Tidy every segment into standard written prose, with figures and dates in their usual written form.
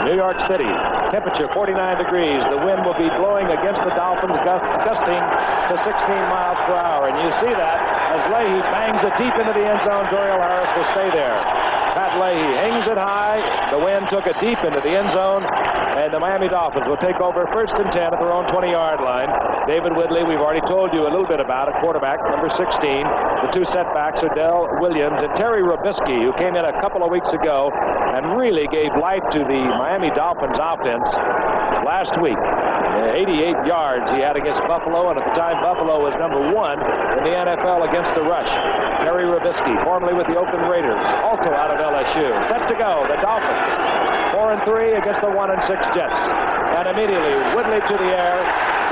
New York City. Temperature 49 degrees. The wind will be blowing against the Dolphins, gusting to 16 miles per hour. And you see that as Leahy bangs it deep into the end zone. Dorial Harris will stay there. Pat Leahy hangs it high. The wind took it deep into the end zone. And the Miami Dolphins will take over 1st and 10 at their own 20-yard line. David Whitley, we've already told you a little bit about it, quarterback, number 16. The two setbacks are Dell Williams and Terry Robisky, who came in a couple of weeks ago and really gave life to the Miami Dolphins offense last week. 88 yards he had against Buffalo, and at the time Buffalo was number 1 in the NFL against the rush. Terry Robisky, formerly with the Oakland Raiders, also out of LSU. Set to go, the Dolphins. 4-3 against the 1-6 Jets. And immediately, Whitley to the air,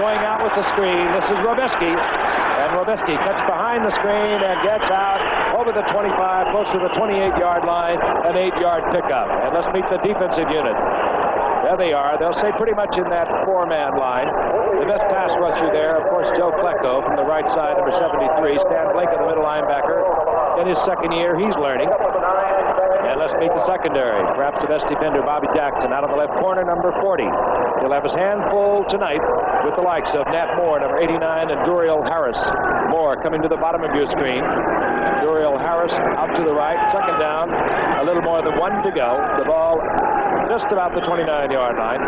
going out with the screen. This is Robisky. And Robisky cuts behind the screen and gets out over the 25, close to the 28-yard line, an 8-yard pickup. And let's meet the defensive unit. There they are. They'll stay pretty much in that 4-man line. The best pass rusher there, of course, Joe Klecko from the right side, number 73. Stan Blake, the middle linebacker. In his second year, he's learning. And let's meet the secondary. Perhaps the best defender, Bobby Jackson, out of the left corner, number 40. He'll have his hand full tonight with the likes of Nat Moore, number 89, and Dorial Harris. Moore coming to the bottom of your screen. Dorial Harris out to the right. Second down. A little more than 1 to go. The ball just about the 29-yard line.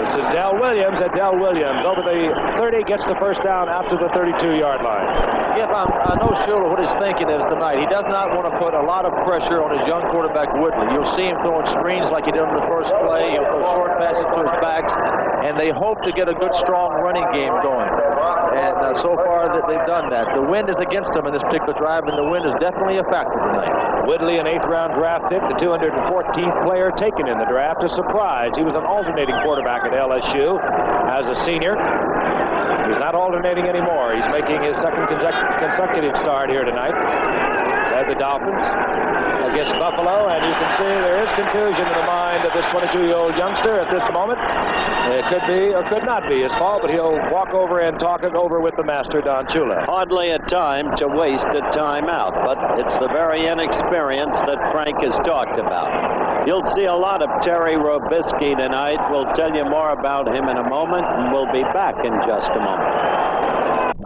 This is Dell Williams, and Dell Williams over the 30 gets the first down out to the 32-yard line. Yeah, I know Shula what his thinking is tonight. He does not want to put a lot of pressure on his young quarterback Whitley. You'll see him throwing screens like he did on the first play. He'll throw short passes to his backs, and they hope to get a good, strong running game going. And so far they've done that. The wind is against them in this particular drive, and the wind is definitely a factor tonight. Whitley, an 8th-round draft pick, the 214th player taken in the draft. A surprise. He was an alternating quarterback at LSU as a senior. He's not alternating anymore. He's making his second consecutive start here tonight. Led the Dolphins against Buffalo, and you can see there is confusion in the mind of this 22-year-old youngster at this moment. It could be or could not be his fault, but he'll walk over and talk it over with the master, Don Shula. Hardly a time to waste a timeout, but it's the very inexperience that Frank has talked about. You'll see a lot of Terry Robisky tonight. We'll tell you more about him in a moment, and we'll be back in just a moment.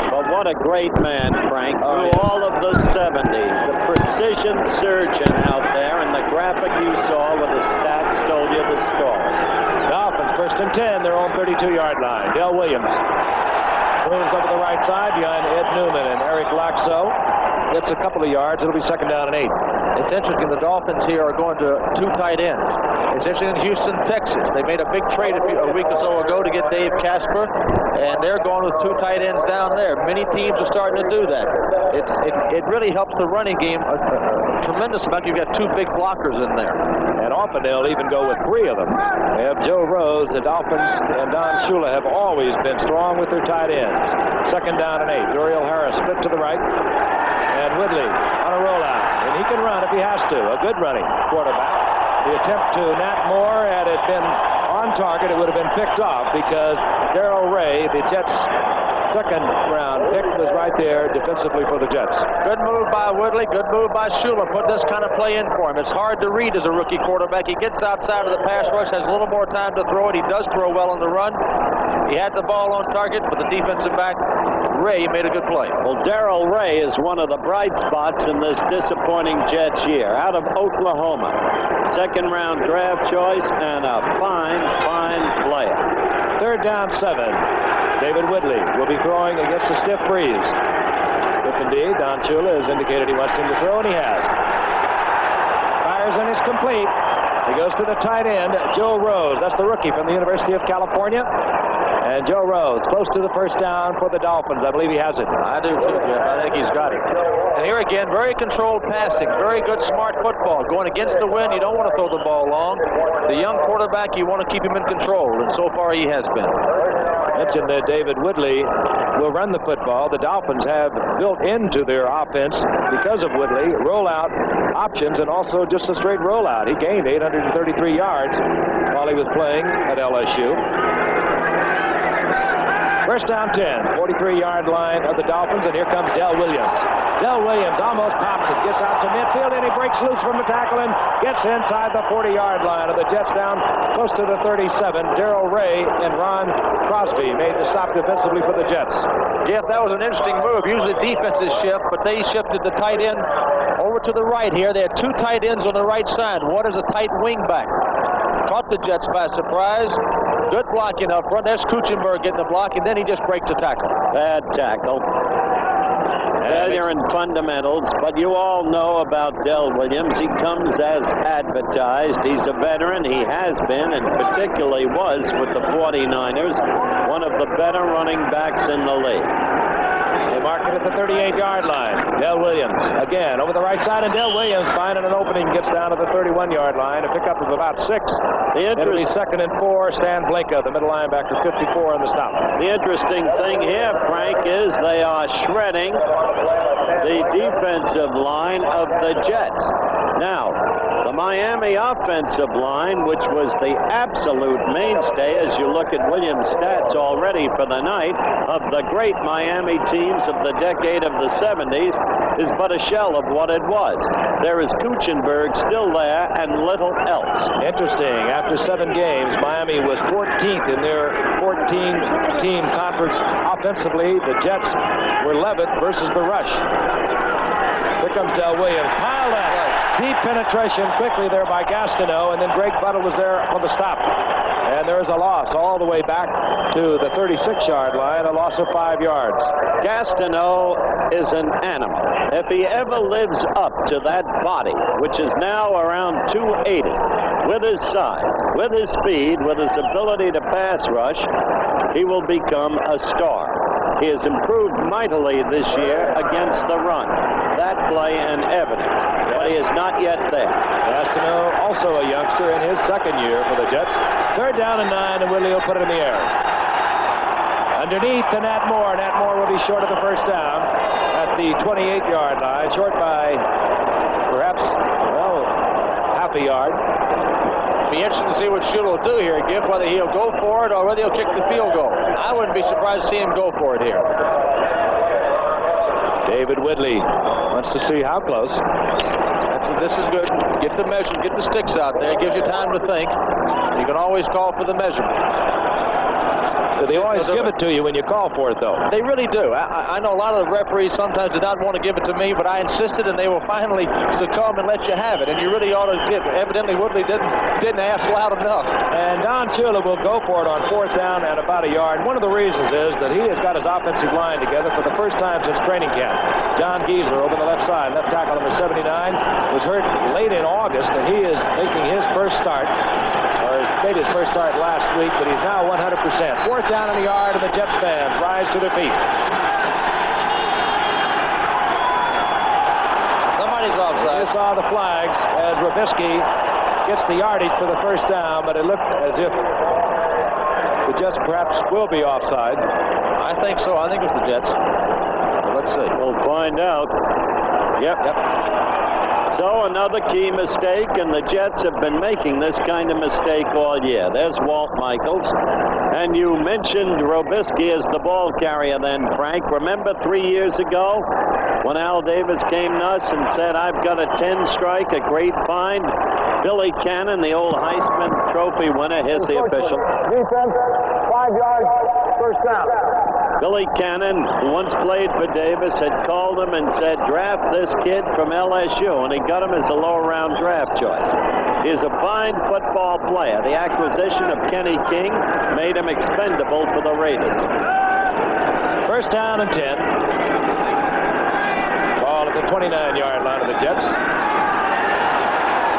But what a great man, Frank. Through all of the 70s, a precision surgeon out there, and the graphic you saw with the stats told you the story. Dolphins 1st and 10, their own 32-yard line. Dell Williams moves over the right side behind Ed Newman and Eric Laxo. Gets a couple of yards. It'll be 2nd down and 8. It's interesting. The Dolphins here are going to 2 tight ends. It's interesting in Houston, Texas. They made a big trade a week or so ago to get Dave Casper, and they're going with 2 tight ends down there. Many teams are starting to do that. It really helps the running game a tremendous amount. You've got 2 big blockers in there. And often they'll even go with 3 of them. They have Joe Rose. The Dolphins and Don Shula have always been strong with their tight ends. 2nd down and 8. Dorial Harris split to the right. And Whitley on a rollout. And he can run if he has to. A good running quarterback. The attempt to Nat Moore, had it been on target, it would have been picked off because Darrell Ray, the Jets' 2nd-round pick, was right there defensively for the Jets. Good move by Whitley. Good move by Shula. Put this kind of play in for him. It's hard to read as a rookie quarterback. He gets outside of the pass rush, has a little more time to throw it. He does throw well on the run. He had the ball on target, but the defensive back, Ray, made a good play. Well, Darrell Ray is one of the bright spots in this disappointing Jets year, out of Oklahoma. 2nd-round draft choice and a fine player. 3rd down 7. David Whitley will be throwing against a stiff breeze. If indeed Don Shula has indicated he wants him to throw, and he has. Fires and is complete. He goes to the tight end, Joe Rose. That's the rookie from the University of California. And Joe Rose, close to the first down for the Dolphins. I believe he has it. I do too, Jeff. I think he's got it. And here again, very controlled passing. Very good, smart football. Going against the wind, you don't want to throw the ball long. The young quarterback, you want to keep him in control. And so far, he has been. Mentioned that David Whitley will run the football. The Dolphins have built into their offense, because of Whitley, rollout options and also just a straight rollout. He gained 833 yards while he was playing at LSU. First down 10, 43-yard line of the Dolphins, and here comes Del Williams. Del Williams almost pops it, gets out to midfield, and he breaks loose from the tackle and gets inside the 40-yard line of the Jets down close to the 37. Darrell Ray and Ron Crosby made the stop defensively for the Jets. Jeff, that was an interesting move. Usually defenses shift, but they shifted the tight end over to the right here. They had two tight ends on the right side. One is a tight wing back. Caught the Jets by surprise. Good blocking up front. There's Kuchenberg getting the block, and then he just breaks the tackle. Bad tackle. Failure in fundamentals, but you all know about Del Williams. He comes as advertised. He's a veteran. He has been, and particularly was with the 49ers, one of the better running backs in the league. They mark it at the 38-yard line. Del Williams again over the right side, and Del Williams finding an opening, gets down to the 31-yard line. A pickup of about 6. It'll be 2nd and 4. Stan Blinka, the middle linebacker, 54 on the stop. The interesting thing here, Frank, is they are shredding the defensive line of the Jets. Now, the Miami offensive line, which was the absolute mainstay, as you look at Williams' stats already for the night, of the great Miami teams of the decade of the 70s, is but a shell of what it was. There is Kuchenberg still there and little else. Interesting. After 7 games, Miami was 14th in their 14-team conference offensively. The Jets were 11th versus the rush. Here comes Del Williams. Piled that. Deep penetration quickly there by Gastineau, and then Greg Butler was there for the stop. And there's a loss all the way back to the 36-yard line, a loss of 5 yards. Gastineau is an animal. If he ever lives up to that body, which is now around 280, with his size, with his speed, with his ability to pass rush, he will become a star. He has improved mightily this year against the run. That play in evidence, but he is not yet there. Gastineau, also a youngster in his 2nd year for the Jets. 3rd down and 9, and Willie will put it in the air. Underneath to Nat Moore. Nat Moore will be short of the first down at the 28-yard line, short by perhaps, well, half a yard. It'll be interesting to see what Shula will do here, Giff, whether he'll go for it or whether he'll kick the field goal. I wouldn't be surprised to see him go for it here. David Whitley wants to see how close. This is good. Get the measure, get the sticks out there. It gives you time to think. You can always call for the measurement. They always give it to you when you call for it, though. They really do. I know a lot of the referees sometimes did not want to give it to me, but I insisted, and they will finally succumb and let you have it. And you really ought to give. Evidently, Woodley didn't ask loud enough. And Don Shula will go for it on 4th down and about a yard. One of the reasons is that he has got his offensive line together for the first time since training camp. John Giesler over the left side, left tackle number 79, was hurt late in August, and he is making his first start. Made his first start last week, but he's now 100%. 4th down in the yard, and the Jets fans rise to their feet. Somebody's offside. You saw the flags as Robisky gets the yardage for the first down, but it looked as if the Jets perhaps will be offside. I think so. I think it's the Jets. Well, let's see. We'll find out. Yep. So another key mistake, and the Jets have been making this kind of mistake all year. There's Walt Michaels. And you mentioned Robisky as the ball carrier then, Frank. Remember 3 years ago when Al Davis came to us and said, I've got a 10 strike, a great find? Billy Cannon, the old Heisman Trophy winner, here's the official. Defense, 5 yards, first down. Billy Cannon, who once played for Davis, had called him and said, draft this kid from LSU, and he got him as a lower-round draft choice. He's a fine football player. The acquisition of Kenny King made him expendable for the Raiders. First down and 10. Ball at the 29-yard line of the Jets.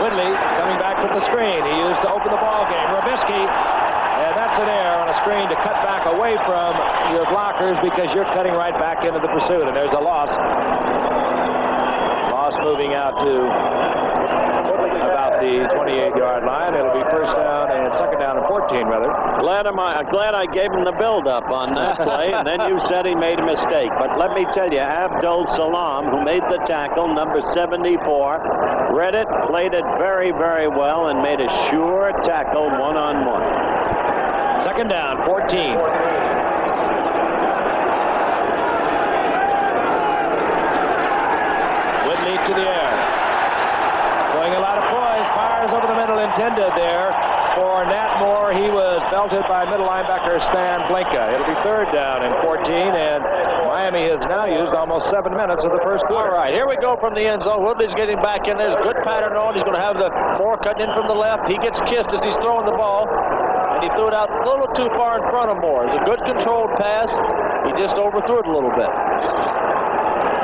Whitley coming back with the screen he used to open the ball game. Robisky, and that's an error on a screen to cut back away from your blockers because you're cutting right back into the pursuit, and there's a loss. Loss moving out to about the 28-yard line. It'll be first down and 2nd down and 14, rather. Glad I gave him the build-up on that play, and then you said he made a mistake. But let me tell you, Abdul Salam, who made the tackle, number 74, read it, played it very, very well, and made a sure tackle one-on-one. 2nd down, 14. intended there for Nat Moore. He was belted by middle linebacker Stan Blinka. It'll be third down and 14, and Miami has now used almost 7 minutes of the first quarter. All right, here we go from the end zone. Woodley's getting back in. There's a good pattern on. He's going to have the 4 cutting in from the left. He gets kissed as he's throwing the ball, and he threw it out a little too far in front of Moore. It's a good controlled pass. He just overthrew it a little bit.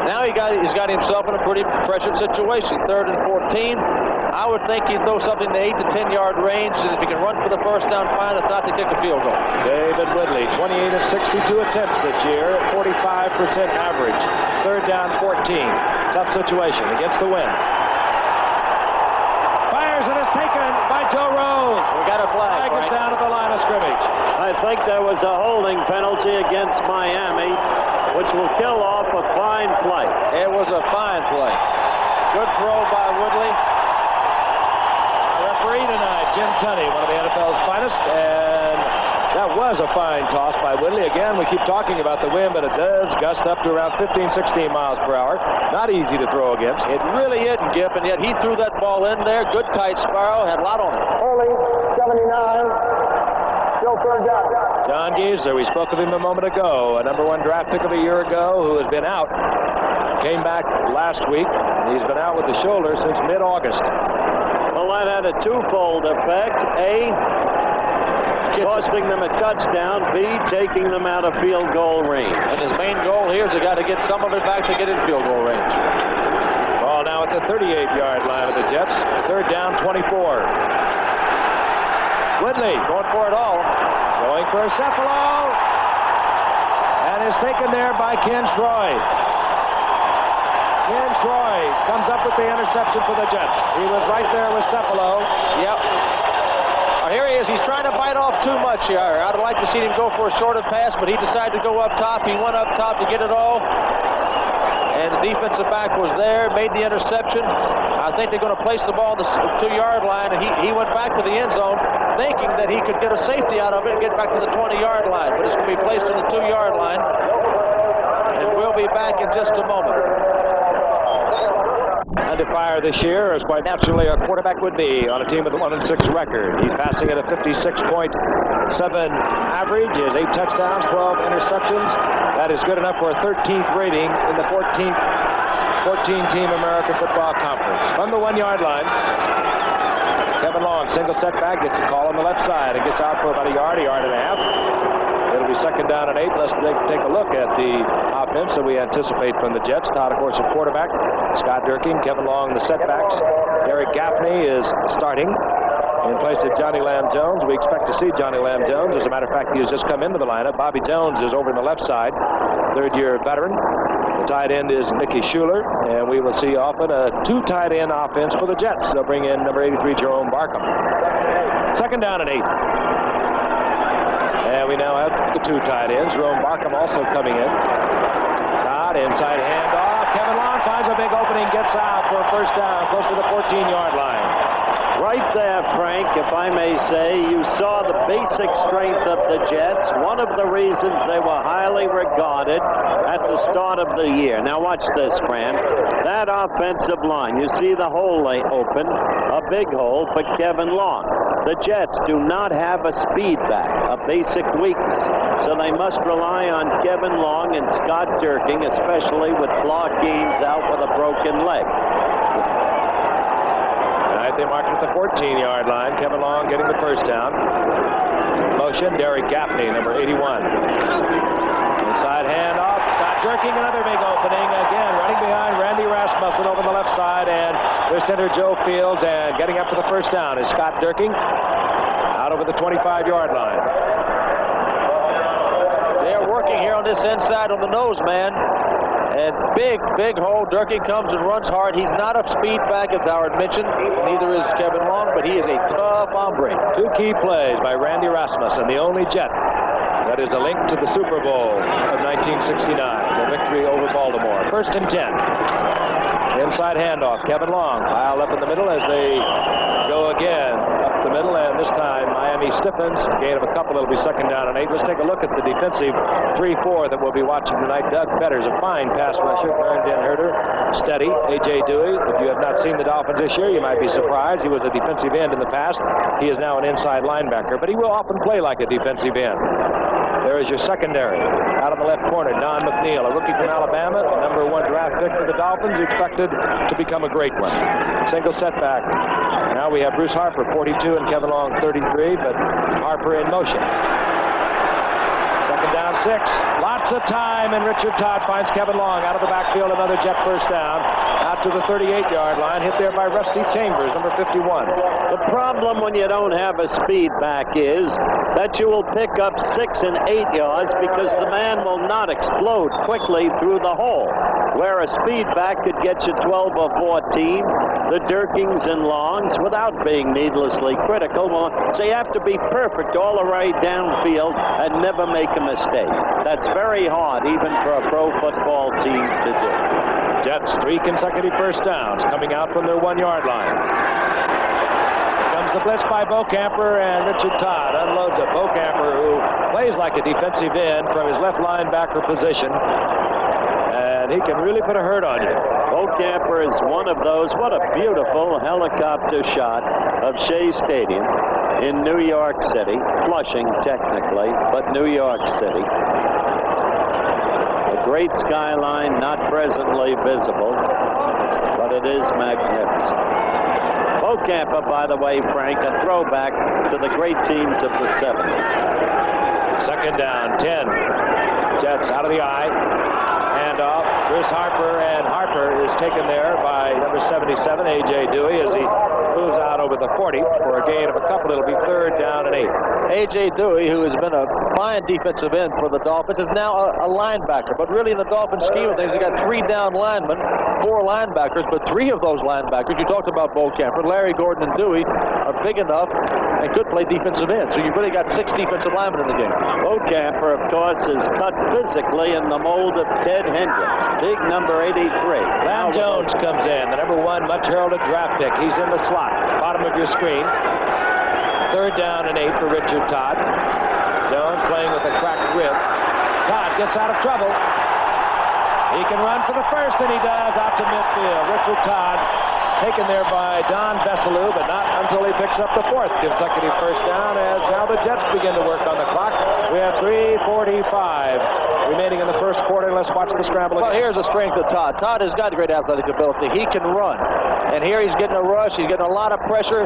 Now he's got himself in a pretty pressured situation. Third and 14. I would think he'd throw something to 8 to 10 yard range, and if he can run for the first down, fine. If not, to kick a field goal. David Woodley, 28 of 62 attempts this year, 45% average. Third down, 14. Tough situation against the wind. Fires and is taken by Joe Rhodes. We got a flag. Flag is down at the line of scrimmage. I think there was a holding penalty against Miami, which will kill off a fine play. It was a fine play. Good throw by Woodley. Referee tonight, Jim Tunney, one of the NFL's finest, and that was a fine toss by Woodley. Again, we keep talking about the wind, but it does gust up to around 15, 16 miles per hour. Not easy to throw against. It really isn't, Gip, and yet he threw that ball in there. Good tight spiral, had a lot on it. Only 79. Still third down. John Geisler, we spoke of him a moment ago, a #1 draft pick of a year ago who has been out. Came back last week. He's been out with the shoulder since mid-August. Well, that had a twofold effect. A, costing them a touchdown. B, taking them out of field goal range. And his main goal here is they got to get some of it back to get in field goal range. Ball now at the 38-yard line of the Jets. Third down, 24. Woodley Going for it all. going for a Cephalo. And is taken there by Ken Troy. Ken Troy comes up with the interception for the Jets. He was right there with Cephalo. Yep. Here he is. He's trying to bite off too much here. I'd like to see him go for a shorter pass, but he decided to go up top. He went up top to get it all. And the defensive back was there, made the interception. I think they're going to place the ball on the 2-yard line, and he went back to the end zone thinking that he could get a safety out of it and get back to the 20-yard line. But it's going to be placed on the 2-yard line. And we'll be back in just a moment. Under fire this year, as quite naturally a quarterback would be on a team with a 1-6 record. He's passing at a 56.7 average. He has 8 touchdowns, 12 interceptions. That is good enough for a 13th rating in the 14-team American Football Conference. From the 1-yard line, Kevin Long, single setback, gets a call on the left side and gets out for about a yard and a half. It'll be second down and 8. Let's take a look at the offense that we anticipate from the Jets. Todd, of course, at quarterback. Scott Durkin, Kevin Long, the setbacks. Derek Gaffney is starting in place of Johnny Lamb Jones. We expect to see Johnny Lamb Jones. As a matter of fact, he has just come into the lineup. Bobby Jones is over on the left side, third-year veteran. The tight end is Mickey Schuler, and we will see often a 2 tight end offense for the Jets. They'll bring in number 83, Jerome Barkham. Second down and 8. And we now have the 2 tight ends. Jerome Barkham also coming in. Todd, inside handoff. Kevin Long finds a big opening, gets out for a first down, close to the 14-yard line. Right there, Frank, if I may say, you saw the basic strength of the Jets. One of the reasons they were highly regarded at the start of the year. Now watch this, Fran. That offensive line, you see the hole lay open, a big hole for Kevin Long. The Jets do not have a speed back, a basic weakness. So they must rely on Kevin Long and Scott Durkin, especially with Clark Gaines out with a broken leg. They mark at the 14-yard line. Kevin Long getting the first down. Motion, Derek Gaffney, number 81. Inside handoff. Scott Durkin, another big opening. Again, running behind Randy Rasmussen over the left side, and their center Joe Fields, and getting up for the first down is Scott Durkin out over the 25-yard line. They're working here on this inside on the nose, man. And big hole. Durkin comes and runs hard. He's not a speed back, as Howard mentioned. Neither is Kevin Long, but he is a tough hombre. 2 key plays by Randy Rasmussen, the only Jet that is a link to the Super Bowl of 1969, the victory over Baltimore. First and 10. Inside handoff. Kevin Long piled up in the middle as they go again up the middle, and this time Miami Miami stiffens. Gain of a couple. It'll be 2nd down and 8. Let's take a look at the defensive 3-4 that we'll be watching tonight. Doug Betters, a fine pass rusher. Clarendon Herder, steady. A.J. Dewey. If you have not seen the Dolphins this year, you might be surprised. He was a defensive end in the past. He is now an inside linebacker, but he will often play like a defensive end. There is your secondary. Out of the left corner, Don McNeil, a rookie from Alabama, the #1 draft pick for the Dolphins, expected to become a great one. Single setback. Now we have Bruce Harper, 42, and Kevin Long, 33, but Harper in motion. 2nd down, 6. Lots of time, and Richard Todd finds Kevin Long out of the backfield. Another Jet first down. Out to the 38-yard line, hit there by Rusty Chambers, number 51. The problem when you don't have a speed back is that you will pick up 6 and 8 yards because the man will not explode quickly through the hole. Where a speed back could get you 12 or 14, the Durkings and Longs, without being needlessly critical. So you have to be perfect all the way downfield and never make a mistake. That's very hard, even for a pro football team to do. Jets 3 consecutive first downs coming out from their 1-yard line. Here comes the blitz by Bocamper, and Richard Todd unloads it. Bocamper, who plays like a defensive end from his left linebacker position, and he can really put a hurt on you. Bocamper is one of those. What a beautiful helicopter shot of Shea Stadium in New York City. Flushing, technically, but New York City. A great skyline, not presently visible, but it is magnificent. Bocamper, by the way, Frank, a throwback to the great teams of the 70s. 2nd down, 10. Jets out of the eye. Handoff. Bruce Harper, and Harper is taken there by number 77, A.J. Dewey, as he moves out over the 40 for a gain of a couple. It'll be 3rd down and 8. A.J. Dewey, who has been a fine defensive end for the Dolphins, is now a linebacker. But really, in the Dolphins scheme of things, they got 3 down linemen, 4 linebackers, but 3 of those linebackers, you talked about Bocamper, Larry Gordon, and Dewey, are big enough and could play defensive end. So you've really got 6 defensive linemen in the game. Bocamper, of course, is cut physically in the mold of Ted Hendricks, big number 83. Lam Jones comes in, the #1 much heralded draft pick. He's in the slot, bottom of your screen. 3rd down and 8 for Richard Todd. Jones playing with a cracked rib. Todd gets out of trouble. He can run for the first, and he does, out to midfield. Richard Todd taken there by Don Veselu, but not until he picks up the 4th consecutive first down, as now the Jets begin to work on the clock. We have 3:45 remaining in the first quarter. Let's watch the scramble again. Well, here's the strength of Todd. Todd has got great athletic ability. He can run. And here he's getting a rush. He's getting a lot of pressure.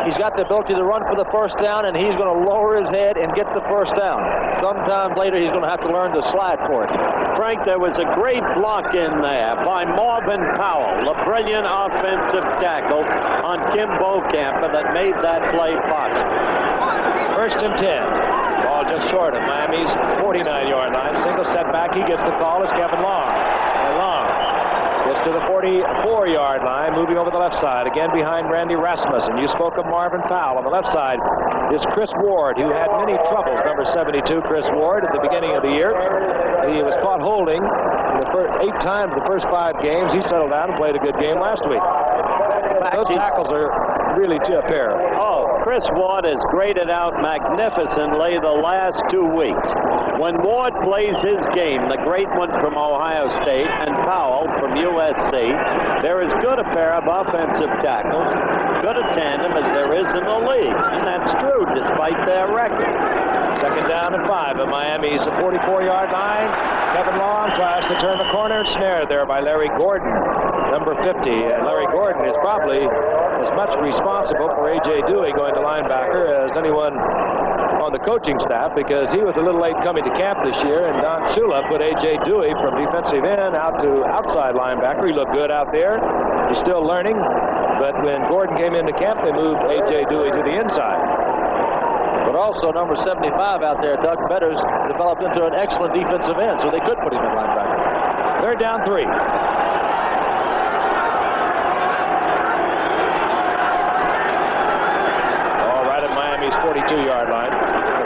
He's got the ability to run for the first down, and he's going to lower his head and get the first down. Sometime later, he's going to have to learn to slide for it. Frank, there was a great block in there by Marvin Powell, a brilliant offensive tackle on Kim Bocamper that made that play possible. 1st and 10. Ball just short of Miami's 49-yard line. Single setback. He gets the call as Kevin Long. And Long gets to the 44-yard line, moving over the left side. Again behind Randy Rasmussen. You spoke of Marvin Powell. On the left side is Chris Ward, who had many troubles. Number 72, Chris Ward, at the beginning of the year. He was caught holding the 8 times the first 5 games. He settled down and played a good game last week. Those tackles are really a pair. Oh, Chris Ward has graded out magnificently the last 2 weeks. When Ward plays his game, the great one from Ohio State, and Powell from USC, they're as good a pair of offensive tackles, good a tandem as there is in the league. And that's true despite their record. 2nd down and 5 at Miami's 44-yard line. Kevin Long tries to turn the corner, snared there by Larry Gordon, number 50. And Larry Gordon is probably as much responsible for A.J. Dewey going to linebacker as anyone on the coaching staff, because he was a little late coming to camp this year, and Don Shula put A.J. Dewey from defensive end out to outside linebacker. He looked good out there. He's still learning, but when Gordon came into camp, they moved A.J. Dewey to the inside. But also number 75 out there, Doug Betters, developed into an excellent defensive end, so they could put him in linebacker. 3rd down 3. All right at Miami's 42-yard line.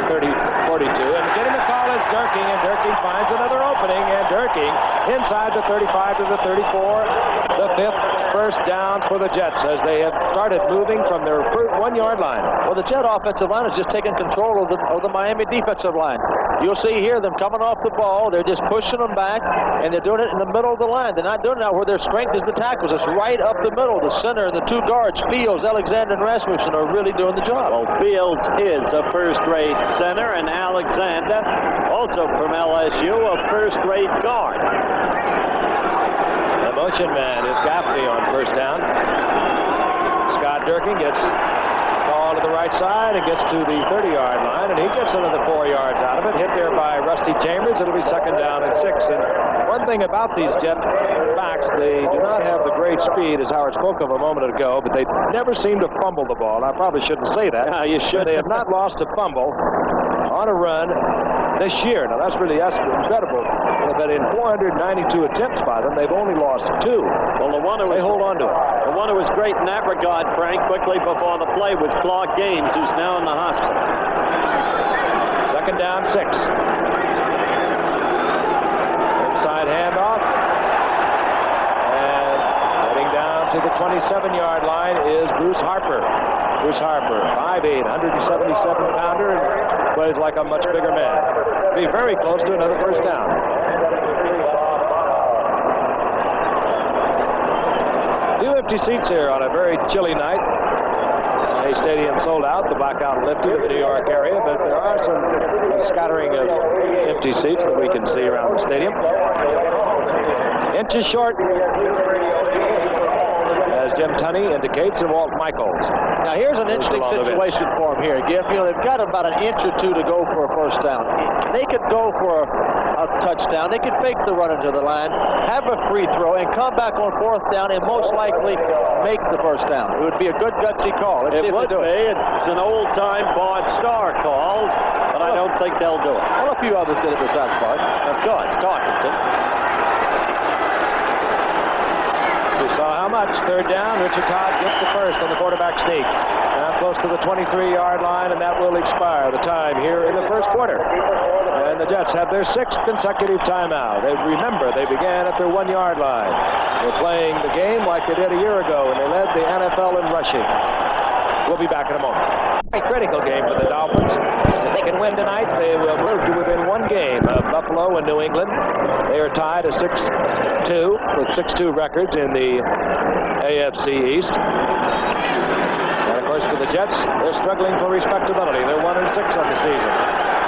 30-42. And getting the call is Durking, and Durking finds another opening, and Durking inside the 35 to the 34. The fifth first down for the Jets as they have started moving from their 1-yard line. Well, the Jet offensive line is just taking control of the Miami defensive line. You'll see here them coming off the ball. They're just pushing them back, and they're doing it in the middle of the line. They're not doing it now where their strength is the tackles. It's right up the middle. The center and the two guards, Fields, Alexander, and Rasmussen, are really doing the job. Well, Fields is a first-rate center, and Alexander, also from LSU, a first-rate guard. The motion man is Gaffney on first down. Scott Durkin gets called to the right side and gets to the 30-yard line, and he gets another 4 yards out of it. Hit there by Rusty Chambers. It'll be second down and 6. And one thing about these Jet backs, they do not have the great speed, as Howard spoke of a moment ago, but they never seem to fumble the ball. I probably shouldn't say that. No, you should. They have not lost a fumble on a run this year. Now, that's incredible. But in 492 attempts by them, they've only lost 2. Well, They hold on to it. The one who was great in that regard, Frank, quickly before the play was Clark Gaines, who's now in the hospital. Second down, 6. Inside handoff. And heading down to the 27-yard line is Bruce Harper. Bruce Harper, 5'8", 177-pounder, and plays like a much bigger man. Be very close to another first down. Few empty seats here on a very chilly night. A stadium sold out, the blackout lifted in the New York area, but there are some scattering of empty seats that we can see around the stadium. Inches short, as Jim Tunney indicates, and Walt Michaels. Now, here's an interesting situation for them here, Giff. You know, they've got about an inch or 2 to go for a first down. They could go for a touchdown. They could fake the run into the line, have a free throw, and come back on fourth down and most likely make the first down. It would be a good gutsy call. It would be. It's an old-time Bart Starr call, but I don't think they'll do it. Well, a few others did it besides Bart. Of course, Tarkenton. We saw how much. Third down, Richard Todd gets the first on the quarterback sneak. Now close to the 23-yard line, and that will expire the time here in the first quarter. And the Jets have their 6th consecutive timeout. Remember, they began at their 1-yard line. They're playing the game like they did a year ago when they led the NFL in rushing. We'll be back in a moment. A critical game for the Dolphins. If they can win tonight, they will move to within 1 game of Buffalo and New England. They are tied at 6-2 with 6-2 records in the AFC East. And of course, for the Jets, they're struggling for respectability. They're 1-6 on the season.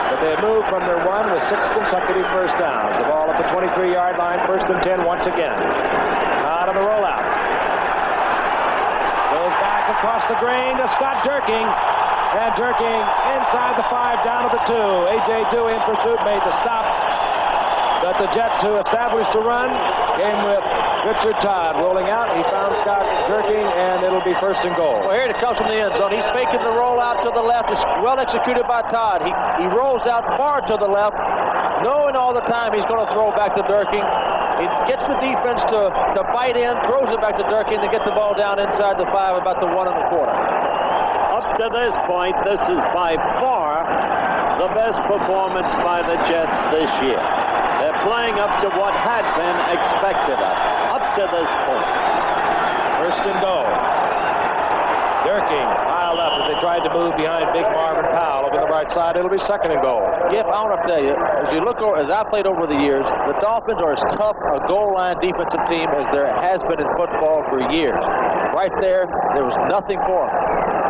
But they have moved from their 1 with 6 consecutive first downs. The ball at the 23-yard line, first and 10 once again. Out of the rollout. Goes back across the grain to Scott Durking. And Durking inside the 5, down to the 2. A.J. Dewey in pursuit made the stop. But the Jets, who established the run, came with Richard Todd rolling out. He found Scott Durking, and it'll be first and goal. Well, here it comes from the end zone. He's faking the rollout to the left. It's well executed by Todd. He rolls out far to the left, knowing all the time he's going to throw back to Durking. He gets the defense to fight in, throws it back to Durking to get the ball down inside the 5, about the 1 1/4. Up to this point, this is by far the best performance by the Jets this year. They're playing up to what had been expected of them, up to this point. First and goal. Durking piled up as they tried to move behind big Marvin Powell over the right side. It'll be second and goal. Giff, I want to tell you, as you look over, as I played over the years, the Dolphins are as tough a goal line defensive team as there has been in football for years. Right there was nothing for them.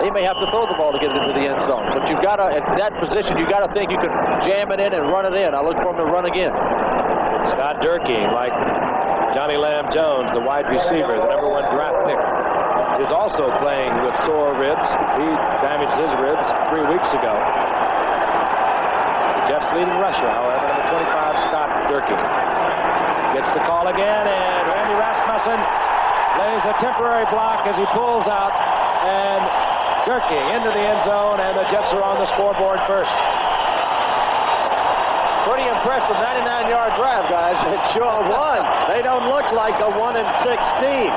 They may have to throw the ball to get it into the end zone, but you've got to, at that position, you've got to think you can jam it in and run it in. I look for him to run again. Scott Durking, like Johnny Lamb Jones, the wide receiver, the #1 draft pick, is also playing with sore ribs. He damaged his ribs 3 weeks ago. The Jets leading rusher, however, number 25, Scott Durking. Gets the call again, and Randy Rasmussen lays a temporary block as he pulls out, and Durking into the end zone, and the Jets are on the scoreboard first. Pretty impressive 99-yard drive, guys. It sure was. They don't look like a 1-16.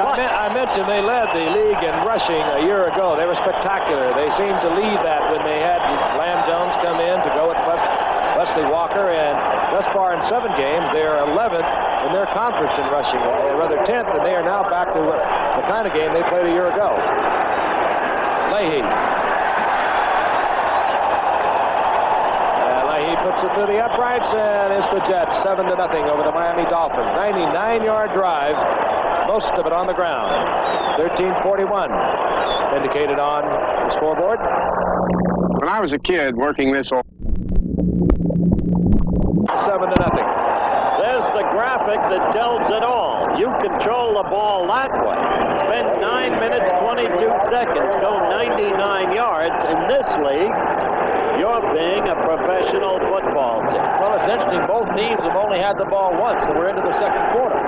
I mentioned they led the league in rushing a year ago. They were spectacular. They seemed to lead that when they had Lamb Jones Ashley Walker, and thus far in 7 games, they are 11th in their conference in rushing, or rather 10th, and they are now back to the kind of game they played a year ago. Leahy. Leahy puts it through the uprights, and it's the Jets 7-0 over the Miami Dolphins. 99-yard drive, most of it on the ground. 13:41 indicated on the scoreboard. When I was a kid working this 7-0. There's the graphic that tells it all. You control the ball that way. Spend 9 minutes, 22 seconds, go 99 yards. In this league, you're being a professional football team. Well, it's interesting. Both teams have only had the ball once, and we're into the second quarter.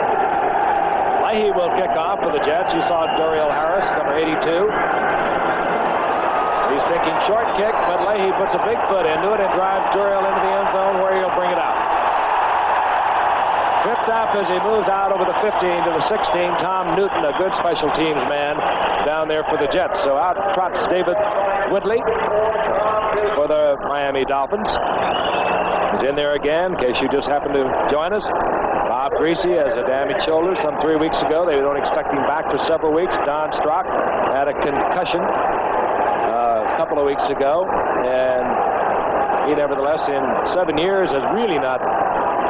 Leahy will kick off for the Jets. You saw Dorial Harris, number 82. He's thinking short kick, but Leahy puts a big foot into it and drives Dorial into the end zone where he'll bring it out. Tripped up as he moves out over the 15 to the 16. Tom Newton, a good special teams man down there for the Jets. So out trots David Woodley for the Miami Dolphins. He's in there again, in case you just happened to join us. Bob Greasy has a damaged shoulder some 3 weeks ago. They don't expect him back for several weeks. Don Strock had a concussion a couple of weeks ago, and he nevertheless in 7 years has really not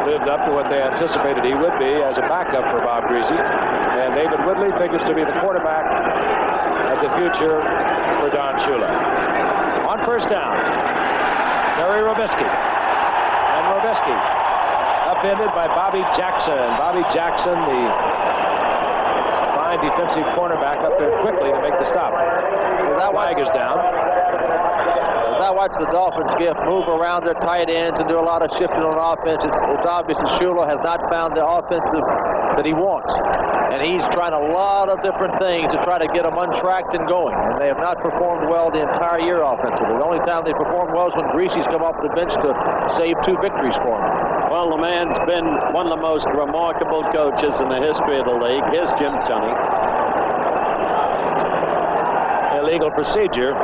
lived up to what they anticipated he would be as a backup for Bob Greasy. And David Woodley figures to be the quarterback of the future for Don Shula. On first down, Terry Robisky. And Robisky upended by Bobby Jackson. Bobby Jackson, the fine defensive cornerback, up there quickly to make the stop. Flag is down. As I watch the Dolphins move around their tight ends and do a lot of shifting on offense, it's obvious that Shula has not found the offensive that he wants. And he's trying a lot of different things to try to get them untracked and going. And they have not performed well the entire year offensively. The only time they performed well is when Greasy's come off the bench to save 2 victories for him. Well, the man's been one of the most remarkable coaches in the history of the league. Here's Jim Tunney. Illegal procedure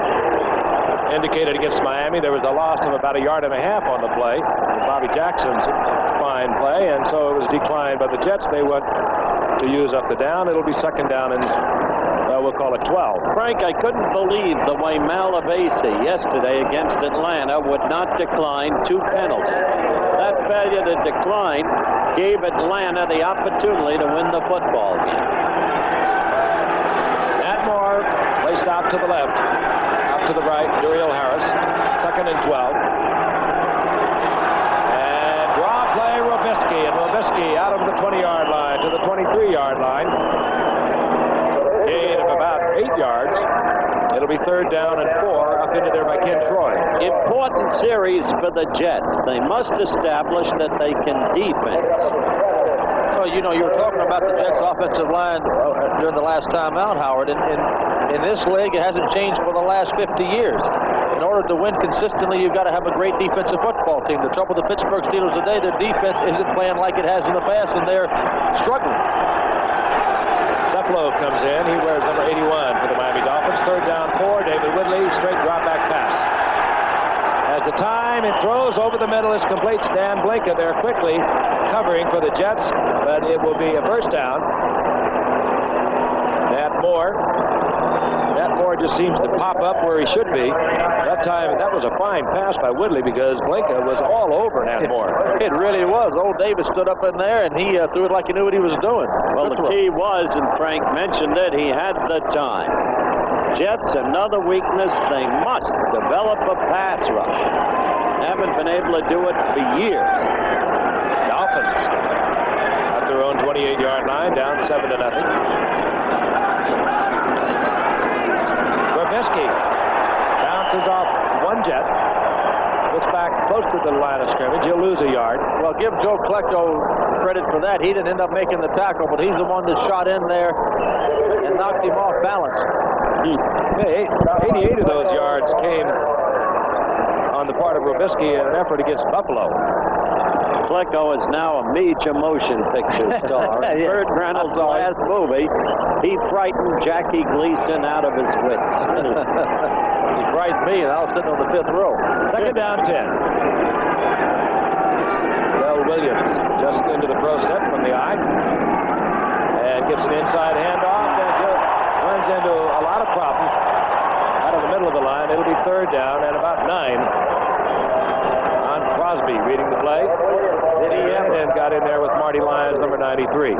indicated against Miami. There was a loss of about 1.5 yards on the play. Bobby Jackson's fine play, and so it was declined by the Jets. They went to use up the down. It'll be second down, and we'll call it 12. Frank, I couldn't believe the way Malavasi yesterday against Atlanta would not decline 2 penalties. That failure to decline gave Atlanta the opportunity to win the football game. Matt Moore placed out to the left, out to the right, Dorial Harris, second and 12. And draw play Robisky, and Robisky out of the 20-yard line to the 23-yard line. Gain of about 8 yards. It'll be third down and 4 up into there by Ken Troy. Important series for the Jets. They must establish that they can defense. Well, you know, you were talking about the Jets' offensive line during the last time out, Howard. In this league, it hasn't changed for the last 50 years. In order to win consistently, you've got to have a great defensive football team. The trouble with the Pittsburgh Steelers today, their defense isn't playing like it has in the past, and they're struggling. Ceplo comes in. He wears number 81 for the Miami Dolphins. Third down 4. David Woodley, straight drop back pass. As the time it throws over the middle is complete. Stan Blinka there quickly covering for the Jets, but it will be a first down. Matt Moore just seems to pop up where he should be. That time, that was a fine pass by Woodley because Blinka was all over Matt Moore. It really was. Old Davis stood up in there, and he threw it like he knew what he was doing. Well, the key was, and Frank mentioned it, he had the time. Jets, another weakness, they must develop a pass rush. Haven't been able to do it for years. Dolphins at their own 28-yard line, down 7-0. Robisky bounces off one Jet. Gets back close to the line of scrimmage. He'll lose a yard. Well, give Joe Klecko credit for that. He didn't end up making the tackle, but he's the one that shot in there and knocked him off balance. 88 of those yards came on the part of Robisky in an effort against Buffalo. Klecko is now a major motion picture star. Burt Reynolds' last movie, he frightened Jackie Gleason out of his wits. He frightened me, and I was sitting on the 5th row. Second down 10. Williams just into the pro set from the eye. And gets an inside handoff and runs into a lot of problems out of the middle of the line. It'll be third down and about 9. On Crosby reading the play. And got in there with Marty Lyons, number 93.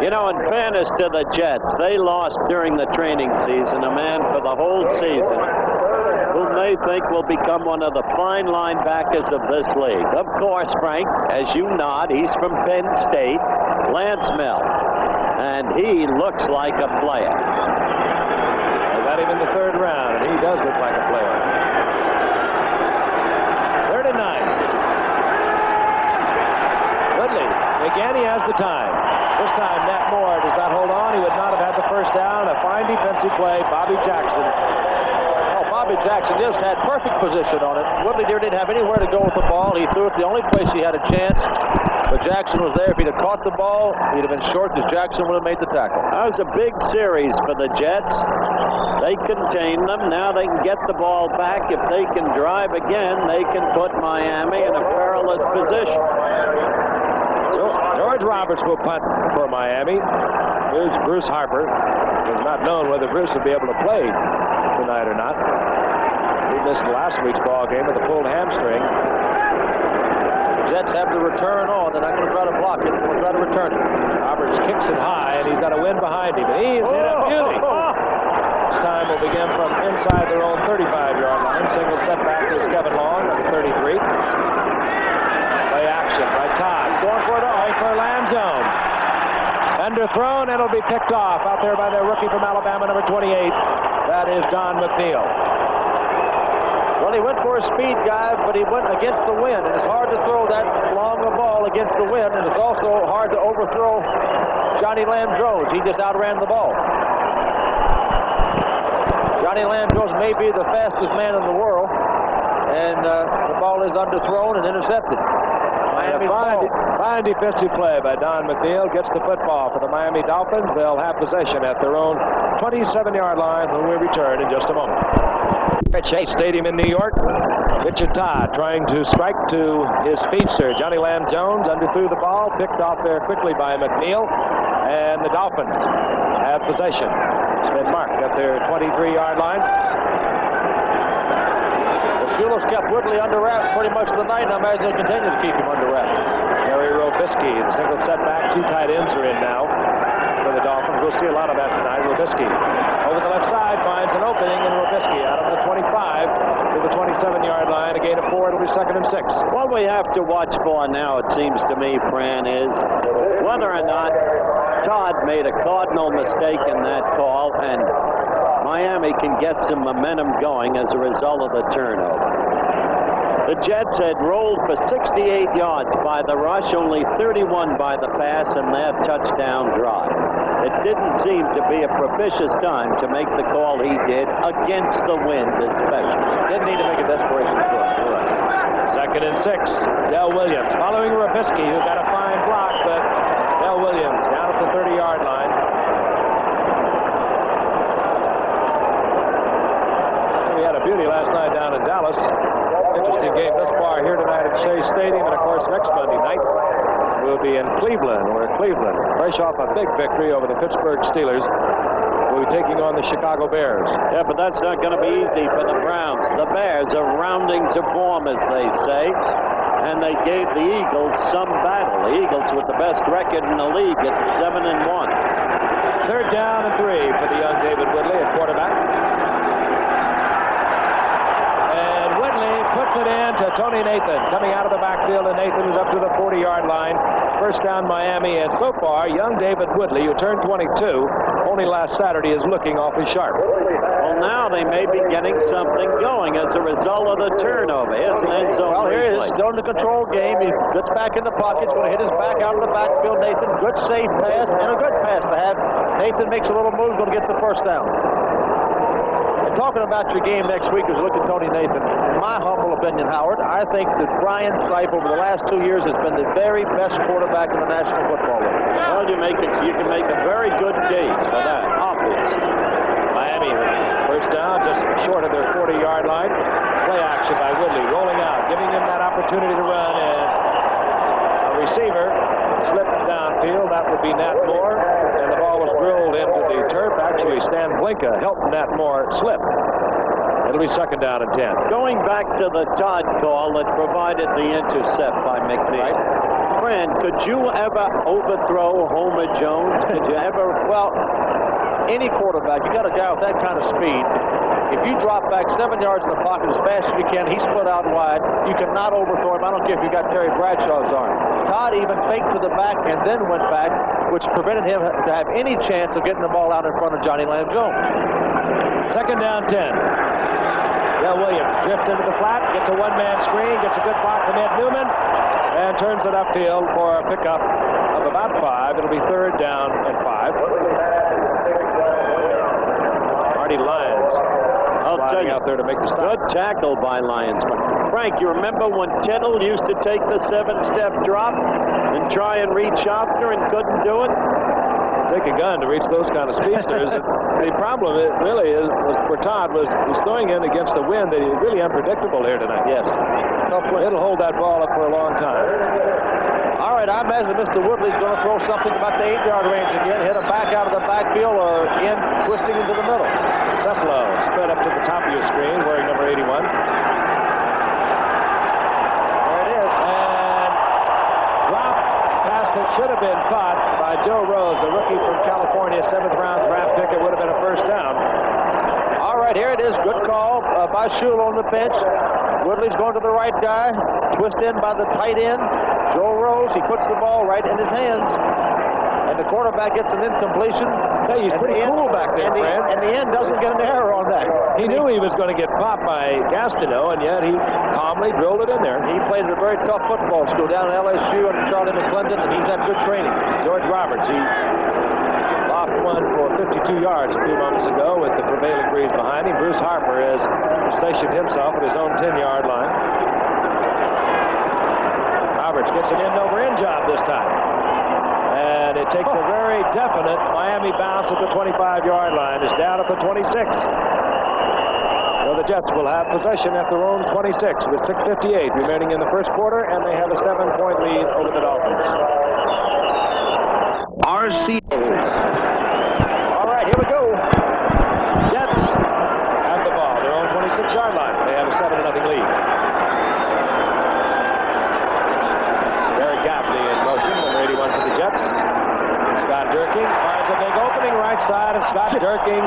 You know, in fairness to the Jets, they lost during the training season a man for the whole season whom they think will become one of the fine linebackers of this league. Of course, Frank, as you nod, he's from Penn State, Lance Mill. And he looks like a player. They got him in the third round, and he does look like a player. 3rd and 9. Woodley, again, he has the time. This time, Nat Moore does not hold on. He would not have had the first down. A fine defensive play. Bobby Jackson. Oh, Bobby Jackson just had perfect position on it. Woodley didn't have anywhere to go with the ball. He threw it the only place he had a chance. But Jackson was there. If he'd have caught the ball, he'd have been short because Jackson would have made the tackle. That was a big series for the Jets. They contained them. Now they can get the ball back. If they can drive again, they can put Miami in a perilous position. George Roberts will punt for Miami. Here's Bruce Harper. It's not known whether Bruce will be able to play tonight or not. He missed last week's ball game with a pulled hamstring. Jets have the return on. They're not going to try to block it. They're going to try to return it. Roberts kicks it high, and he's got a wind behind him. He's hit a beauty. This time will begin from inside their own 35-yard line. Single setback is Kevin Long, number 33. Play action by Todd. Going for it all for Lamb zone. Underthrown, and it'll be picked off out there by their rookie from Alabama, number 28. That is Don McNeil. Well, he went for a speed guy, but he went against the wind. And it's hard to throw that long a ball against the wind, and it's also hard to overthrow Johnny Lamb Jones. He just outran the ball. Johnny Lamb Jones may be the fastest man in the world, and the ball is underthrown and intercepted. Fine defensive play by Don McNeil. Gets the football for the Miami Dolphins. They'll have possession at their own 27-yard line when we return in just a moment. At Chase Stadium in New York, Richard Todd trying to strike to his speedster, Johnny Lamb Jones. Underthrew the ball, picked off there quickly by McNeil, and the Dolphins have possession. It's been marked at their 23-yard line. Shuler's kept Woodley under wraps pretty much the night, and I imagine he'll continue to keep him under wraps. Gary Robisky, the single setback. 2 tight ends are in now for the Dolphins. We'll see a lot of that tonight. Robisky over the left side finds an opening, and Robisky out of the 25 to the 27-yard line. A gain of 4. It'll be 2nd and 6. What we have to watch for now, it seems to me, Fran, is whether or not Todd made a cardinal mistake in that call, and Miami can get some momentum going as a result of the turnover. The Jets had rolled for 68 yards by the rush, only 31 by the pass, and their touchdown drive. It didn't seem to be a propitious time to make the call he did against the wind, especially. Didn't need to make a desperation throw. Right. 2nd and 6. Del Williams following Robisky, who got a fine block, but Del Williams down at the 30-yard line. We had a beauty last night down in Dallas. Interesting game thus far here tonight at Shea Stadium, and of course next Monday night we'll be in Cleveland, where Cleveland, fresh off a big victory over the Pittsburgh Steelers, will be taking on the Chicago Bears. Yeah, but that's not going to be easy for the Browns. The Bears are rounding to form, as they say, and they gave the Eagles some battle. The Eagles with the best record in the league at 7-1. 3rd down and 3 for the young David Woodley at quarterback. Puts it in to Tony Nathan coming out of the backfield, and Nathan is up to the 40-yard line. First down Miami, and so far young David Woodley, who turned 22 only last Saturday, is looking awfully sharp. Well, now they may be getting something going as a result of the turnover. Here's an end zone. Well, here he is, still in the control game. He gets back in the pocket. He's going to hit his back out of the backfield. Nathan, good safe pass and a good pass to have. Nathan makes a little move, going to get the first down. Talking about your game next week as we look at Tony Nathan, in my humble opinion, Howard, I think that Brian Sipe over the last 2 years has been the very best quarterback in the National Football League. Well, you can make a very good case for that, obviously. Miami, first down, just short of their 40-yard line. Play action by Woodley, rolling out, giving him that opportunity to run, and a receiver slipped downfield. That would be Nat Moore, and the ball was drilled into the turf. Actually, Stan Blinka helped Nat Moore slip. It'll be second down and 10. Going back to the Todd call that provided the intercept by McNeil. Fran, could you ever overthrow Homer Jones? Could you ever? Well, any quarterback, you got a guy with that kind of speed. If you drop back 7 yards in the pocket as fast as you can, he split out wide. You cannot overthrow him. I don't care if you got Terry Bradshaw's arm. Todd even faked to the back and then went back, which prevented him to have any chance of getting the ball out in front of Johnny Lamb Jones. Second down 10. Del Williams drifts into the flat, gets a one-man screen, gets a good block from Ed Newman, and turns it upfield for a pickup of about 5. It'll be third down and 5. Marty Lyons sliding out there to make the stop. Good tackle by Lyons. Frank, you remember when Tittle used to take the 7-step drop and try and reach after and couldn't do it? Take a gun to reach those kind of speedsters. The problem was for Todd was he's throwing in against the wind that is really unpredictable here tonight. Yes. It'll hold that ball up for a long time. All right, I imagine Mr. Woodley's going to throw something about the 8-yard range again, hit him back out of the backfield or in twisting into the middle. Cephalo spread up to the top of your screen, wearing number 81. There it is, and dropped pass that should have been caught by Joe Rose, the rookie from California, 7th-round draft pick. It would have been a first down. All right, here it is. Good call by Shule on the bench. Woodley's going to the right guy. Twist in by the tight end. Joe Rose, he puts the ball right in his hands. And the quarterback gets an incompletion. Hey, he's pretty cool back there, Fred. And the end doesn't get an error on that. He knew he was going to get popped by Gastineau, and yet he calmly drilled it in there. He played at a very tough football school down at LSU under Charlie McClendon, and he's had good training. George Roberts, he lost one for 52 yards a few moments ago with the prevailing breeze behind him. Bruce Harper has stationed himself at his own 10-yard line. Roberts gets an end-over-end job this time. And it takes a very definite Miami bounce at the 25-yard line. It's down at the 26. So the Jets will have possession at their own 26 with 6:58 remaining in the first quarter, and they have a 7-point lead over the Dolphins. RCA. All right, here we go. Jets have the ball, their own 26-yard line. They have a 7-0 lead. Derek Gaffney in motion, number 81 for the Jets. Scott Durking finds a big opening right side, and Scott Durking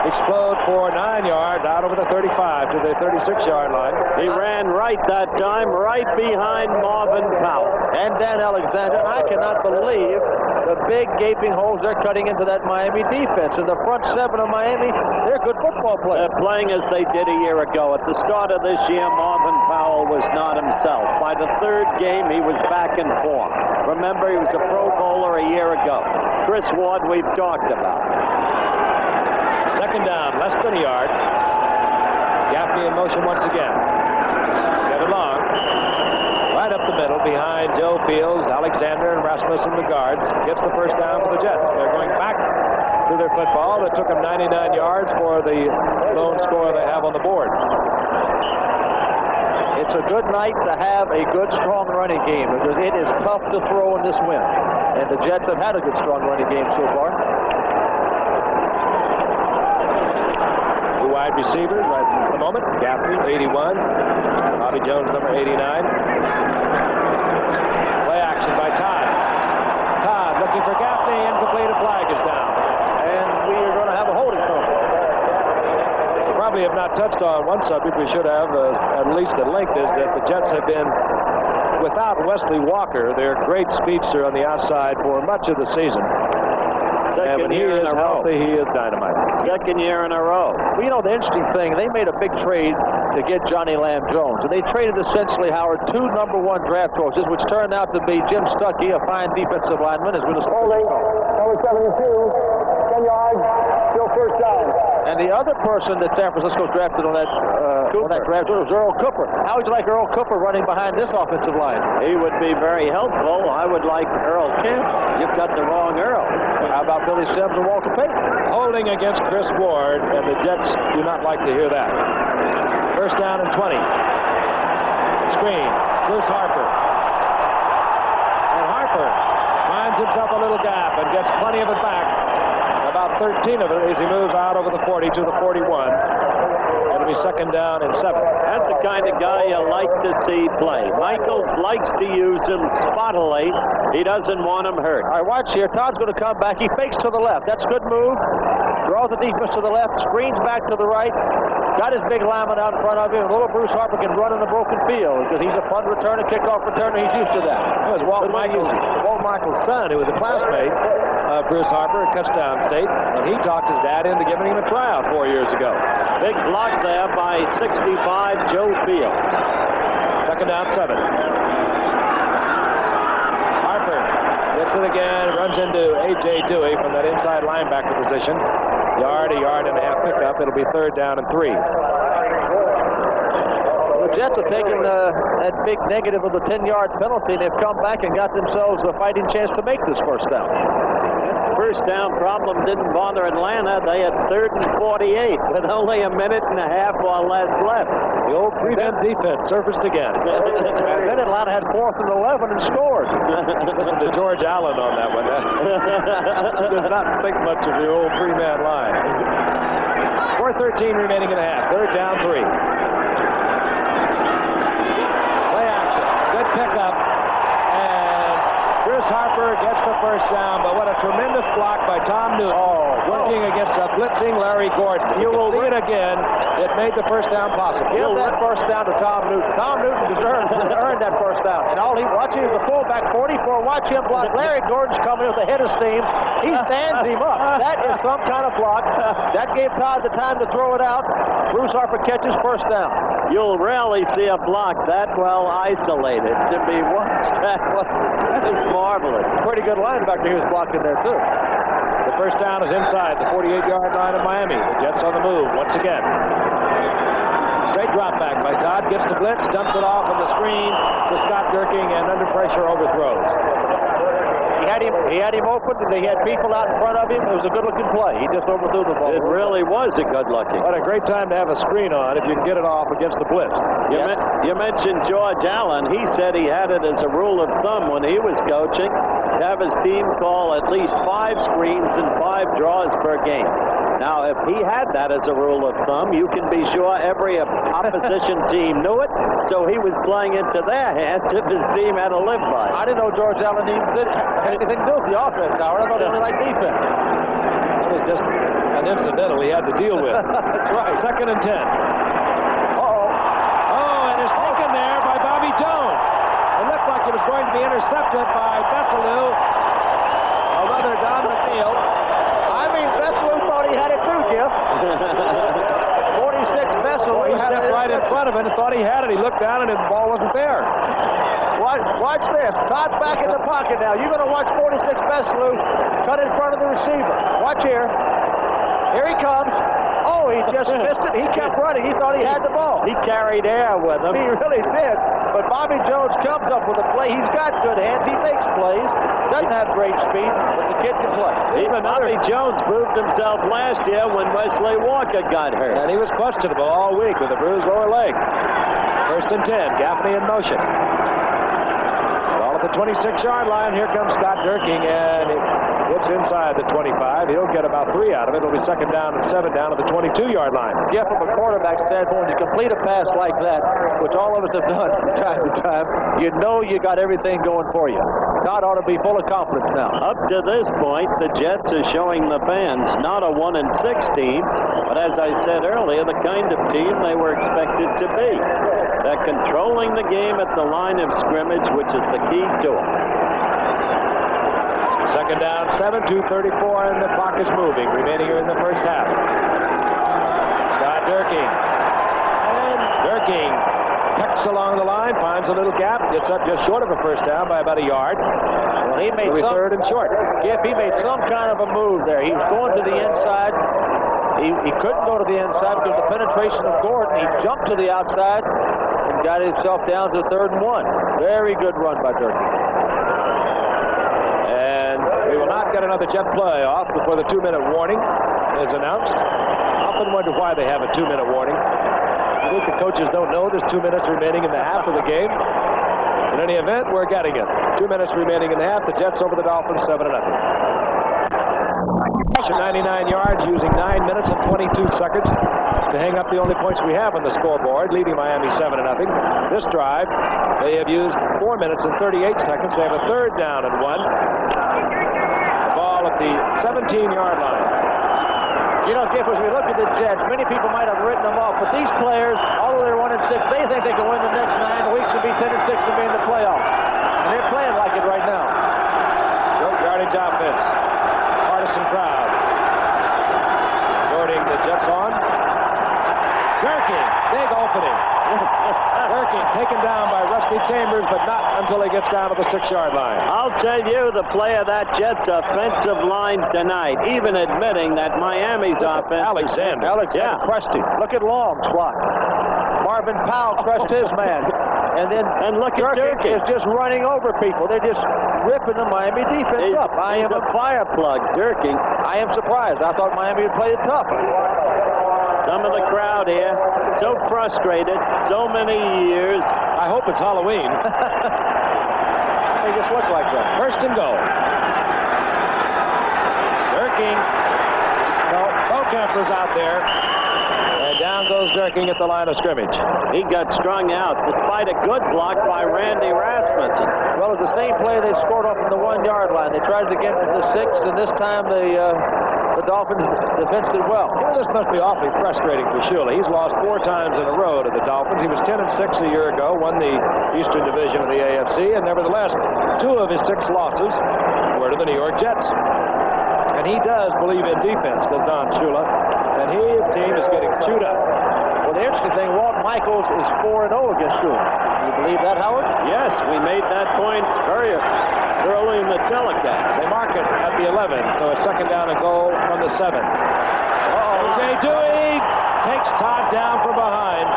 explode for 9 yards out over the 35 to the 36-yard line. He ran right that time, right behind Marvin Powell. And Dan Alexander, I cannot believe the big gaping holes they're cutting into that Miami defense. In the front 7 of Miami, they're good football players. They're playing as they did a year ago. At the start of this year, Marvin Powell was not himself. By the third game, he was back in form. Remember, he was a Pro Bowler a year ago. Chris Ward, we've talked about. Second down, less than a yard. Gaffney in motion once again. Kevin Long, right up the middle behind Joe Fields, Alexander, and Rasmussen, the guards. Gets the first down for the Jets. They're going back to their football. It took them 99 yards for the lone score they have on the board. It's a good night to have a good, strong running game because it is tough to throw in this wind. And the Jets have had a good, strong running game so far. Two wide receivers right at the moment. Gaffney, 81. Bobby Jones, number 89. Play action by Todd. Todd looking for Gaffney. Incomplete. A flag is down. And we are going to have a holding call. We probably have not touched on one subject we should have, at least at length, is that the Jets have been without Wesley Walker, their great speedster on the outside, for much of the season. And when he is healthy, he is dynamite. Second year in a row. Well, you know, the interesting thing, they made a big trade to get Johnny Lamb Jones. And they traded essentially, Howard, 2 number-1 draft choices, which turned out to be Jim Stuckey, a fine defensive lineman, as well as Holding, number 72, 10 yards, still first down. And the other person that San Francisco drafted on that draft was Earl Cooper. How would you like Earl Cooper running behind this offensive line? He would be very helpful. I would like Earl Camp. You've got the wrong Earl. How about Billy Sims and Walter Payton? Holding against Chris Ward, and the Jets do not like to hear that. First down and 20. Screen. Bruce Harper. And 13 of it as he moves out over the 40 to the 41. It'll be second down and 7. That's the kind of guy you like to see play. Michaels likes to use him spottily. He doesn't want him hurt. All right, watch here. Todd's going to come back. He fakes to the left. That's a good move. Draws the defense to the left. Screens back to the right. Got his big lineman out in front of him. Little Bruce Harper can run in the broken field because he's a punt returner, kickoff returner. He's used to that. That was Walt Michaels' son, who was a classmate of Bruce Harper at Kutztown State, and he talked his dad into giving him a tryout 4 years ago. Big block there by 65, Joe Fields. Second down, 7. Harper gets it again, runs into A.J. Dewey from that inside linebacker position. A yard and a half pickup. It'll be third down and 3. The Jets have taken that big negative of the 10-yard penalty, and they've come back and got themselves a fighting chance to make this first down. First down problem didn't bother Atlanta. They had 3rd and 48 with only a minute and a half or less left. The old prevent defense surfaced again. And then Atlanta had 4th and 11 and scored. Listen to George Allen on that one. He does not think much of the old 3-man line. 4:13 remaining in the half. Third down, 3. Play action. Good pickup. And Bruce Harper gets the first down, but what a tremendous block by Tom Newton. Working against a blitzing Larry Gordon. You will see it again. It made the first down possible. Give that first down to Tom Newton. Tom Newton earned that first down. And all he watching is the fullback 44. Watch him block. Larry Gordon's coming with a head of steam. He stands him up. That is some kind of block. That gave Todd the time to throw it out. Bruce Harper catches first down. You'll rarely see a block that well isolated. To be watched, that is marvelous. Pretty good linebacker he was blocking there, too. The first down is inside the 48-yard line of Miami. The Jets on the move once again. Straight drop back by Todd. Gets the blitz, dumps it off on the screen to Scott Dirking, and under pressure overthrows. He had him open, and he had people out in front of him. It was a good-looking play. He just overthrew the ball. It really was a good-looking. What a great time to have a screen on if you can get it off against the blitz. You mentioned George Allen. He said he had it as a rule of thumb when he was coaching to have his team call at least 5 screens and 5 draws per game. Now, if he had that as a rule of thumb, you can be sure every opposition team knew it, so he was playing into their hands if his team had to live by it. I didn't know George Allen even had anything to do with the offense, Howard. I thought he only liked defense. It was just an incidental he had to deal with. That's right. Second and 10. And it's taken there by Bobby Jones. It looked like it was going to be intercepted by Bessalou, or rather down the field. I mean, Bessalou thought he had it too, Jeff. 46 Bessalou. He stepped right in front of it and thought he had it. He looked down and the ball wasn't there. Watch this. Todd's back in the pocket now. You're going to watch 46 Bessalou cut in front of the receiver. Watch here. Here he comes. Oh, he just missed it. He kept running. He thought he had the ball. He carried air with him. He really did. But Bobby Jones comes up with a play. He's got good hands. He makes plays. Doesn't have great speed, but the kid can play. Even Bobby Jones proved himself last year when Wesley Walker got hurt. And he was questionable all week with a bruised lower leg. First and 10. Gaffney in motion. Ball at the 26-yard line. Here comes Scott Dirking, and it's inside the 25. He'll get about 3 out of it. It'll be second down and 7 down at the 22-yard line. Yeah, from a quarterback standpoint, to complete a pass like that, which all of us have done from time to time, you know you got everything going for you. Todd ought to be full of confidence now. Up to this point, the Jets are showing the fans not a 1-6 team, but as I said earlier, the kind of team they were expected to be. They're controlling the game at the line of scrimmage, which is the key to it. Second down, 7, 2:34, and the clock is moving. Remaining here in the first half. Scott Dirking. And Dirking tucks along the line, finds a little gap, gets up just short of a first down by about a yard. Well, he made some third and short. Jeff, he made some kind of a move there. He was going to the inside. He couldn't go to the inside because of the penetration of Gordon. He jumped to the outside and got himself down to 3rd and 1. Very good run by Dirking. We will not get another Jet playoff before the 2-minute warning is announced. I often wonder why they have a 2-minute warning. I think the coaches don't know there's 2 minutes remaining in the half of the game. In any event, we're getting it. 2 minutes remaining in the half. The Jets over the Dolphins, 7-0. 99 yards using 9 minutes and 22 seconds to hang up the only points we have on the scoreboard, leading Miami 7-0. This drive, they have used 4 minutes and 38 seconds. They have a third down and 1. The ball at the 17-yard line. You know, Giff, as we look at the Jets, many people might have written them off, but these players, although they're 1-6, they think they can win the next 9 weeks and be 10-6 and be in the playoffs. And they're playing like it right now. Short yardage offense. Partisan crowd. Loading the Jets on. Durkin, big opening. Durkin taken down by Rusty Chambers, but not until he gets down to the 6-yard line. I'll tell you, the play of that Jets offensive line tonight, even admitting that Miami's offense... Alexander crushed him. Look at Long's block. Marvin Powell crushed his man. And look at Durkin is just running over people. They're just ripping the Miami defense up. I am a fire plug, Durkin. I am surprised. I thought Miami would play it tough. Some of the crowd here, so frustrated, so many years. I hope it's Halloween. They just look like that. First and goal. Durkin. No, Bocamper's out there. And down goes Durkin at the line of scrimmage. He got strung out despite a good block by Randy Rasmussen. Well, it's the same play they scored off from the 1-yard line. They tried to get to the 6, and this time the Dolphins defensed it well. This must be awfully frustrating for Shula. He's lost 4 times in a row to the Dolphins. He was 10-6 a year ago, won the Eastern Division of the AFC, and nevertheless, 2 of his 6 losses were to the New York Jets. And he does believe in defense, does Don Shula, and his team is getting chewed up. Well, the interesting thing, Walt Michaels is 4-0 against Shula. Do you believe that, Howard? Yes, we made that point very early in the telecast. They mark it at the 11, so a second down and goal from the 7. A.J. Dewey takes Todd down from behind.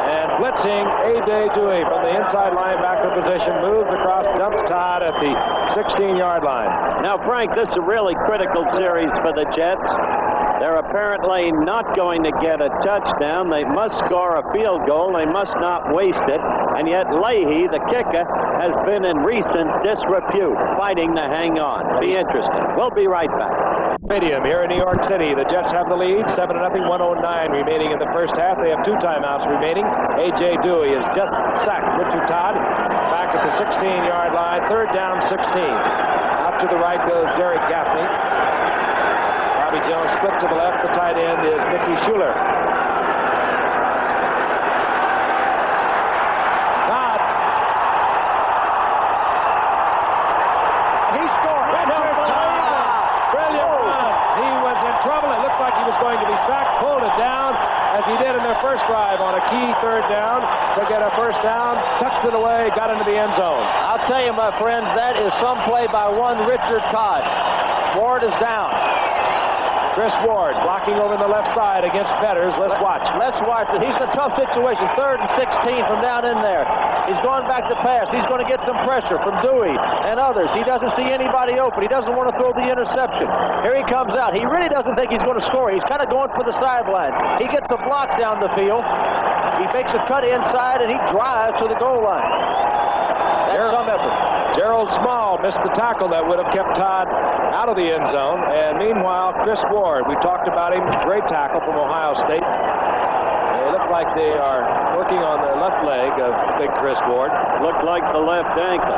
And blitzing A.J. Dewey from the inside linebacker position, moves across, dumps Todd at the 16-yard line. Now, Frank, this is a really critical series for the Jets. They're apparently not going to get a touchdown. They must score a field goal. They must not waste it. And yet Leahy, the kicker, has been in recent disrepute, fighting to hang on. Be interesting. We'll be right back. Stadium here in New York City. The Jets have the lead, 7-0, 109 remaining in the first half. They have 2 timeouts remaining. A.J. Dewey is just sacked. Richard Todd back at the 16-yard line. Third down, 16. Out to the right goes Jerry Gaffney. Bobby Jones split to the left. The tight end is Mickey Schuler. Todd. He scored. Brilliant run. He was in trouble. It looked like he was going to be sacked. Pulled it down as he did in their first drive on a key third down to get a first down. Tucked it away. Got into the end zone. I'll tell you, my friends, that is some play by one Richard Todd. Ward is down. Chris Ward blocking over the left side against Betters. Let's watch. Let's watch it. He's in a tough situation. 3rd and 16 from down in there. He's going back to pass. He's going to get some pressure from Dewey and others. He doesn't see anybody open. He doesn't want to throw the interception. Here he comes out. He really doesn't think he's going to score. He's kind of going for the sidelines. He gets a block down the field. He makes a cut inside, and he drives to the goal line. That's some effort. Gerald Small missed the tackle that would have kept Todd out of the end zone. And meanwhile, Chris Ward, we talked about him, great tackle from Ohio State. They look like they are working on their left leg of big Chris Ward. Looked like the left ankle.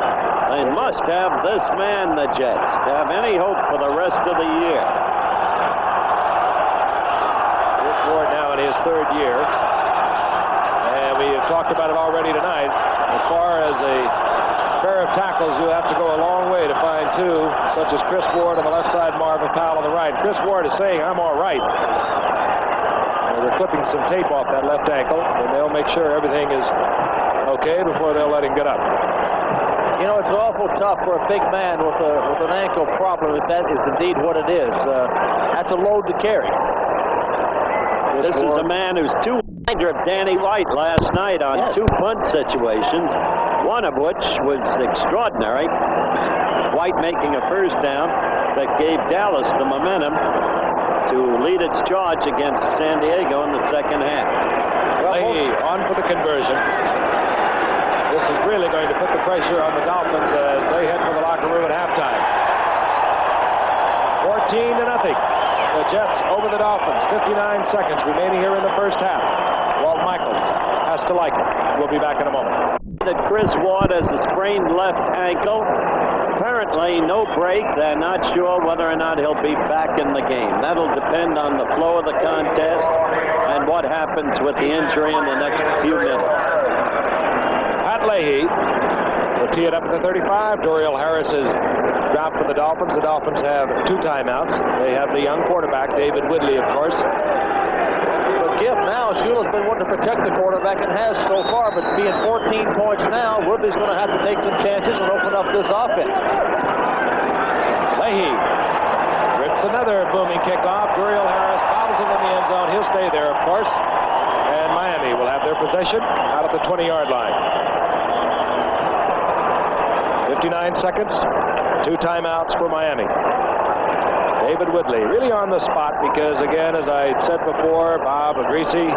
They must have this man, the Jets, to have any hope for the rest of the year. Chris Ward now in his 3rd year. And we have talked about it already tonight. As far as a pair of tackles, you have to go a long way to find 2, such as Chris Ward on the left side, Marvin Powell on the right. Chris Ward is saying, I'm all right. They're clipping some tape off that left ankle, and they'll make sure everything is okay before they'll let him get up. You know, it's awful tough for a big man with an ankle problem, if that is indeed what it is. That's a load to carry. This is a man who's 200 of Danny White last night on 2 punt situations, one of which was extraordinary. White making a first down that gave Dallas the momentum to lead its charge against San Diego in the second half. Leahy on for the conversion. This is really going to put the pressure on the Dolphins as they head for the locker room at halftime. 14-0. The Jets over the Dolphins. 59 seconds remaining here in the first half. Walt Michaels has to like it. We'll be back in a moment. That Chris Ward has a sprained left ankle. Apparently no break. They're not sure whether or not he'll be back in the game. That'll depend on the flow of the contest and what happens with the injury in the next few minutes. Pat Leahy will tee it up at the 35. Dorial Harris is dropped for the Dolphins. The Dolphins have 2 timeouts. They have the young quarterback, David Whitley, of course. Gift now. Shula's been wanting to protect the quarterback and has so far, but being 14 points now, Woodley's going to have to take some chances and open up this offense. Leahy rips another booming kickoff. Dorial Harris bobbles it in the end zone. He'll stay there, of course. And Miami will have their possession out at the 20-yard line. 59 seconds. 2 timeouts for Miami. David Whitley really on the spot because, again, as I said before, Bob Greasy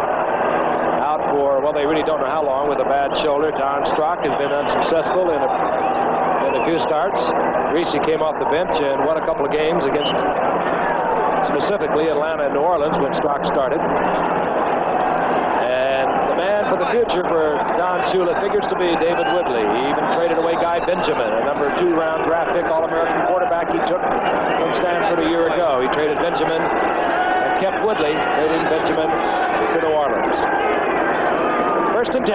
out for, well, they really don't know how long with a bad shoulder. Don Strock has been unsuccessful in a few starts. Greasy came off the bench and won a couple of games against, specifically, Atlanta and New Orleans when Strock started. And the man for the future for Don Shula figures to be David Whitley. He even traded away Guy Benjamin, a number 2-round draft pick All-American quarterback he took from Stanford a year ago. He traded Benjamin and kept Woodley, trading Benjamin to New Orleans. 1st and 10.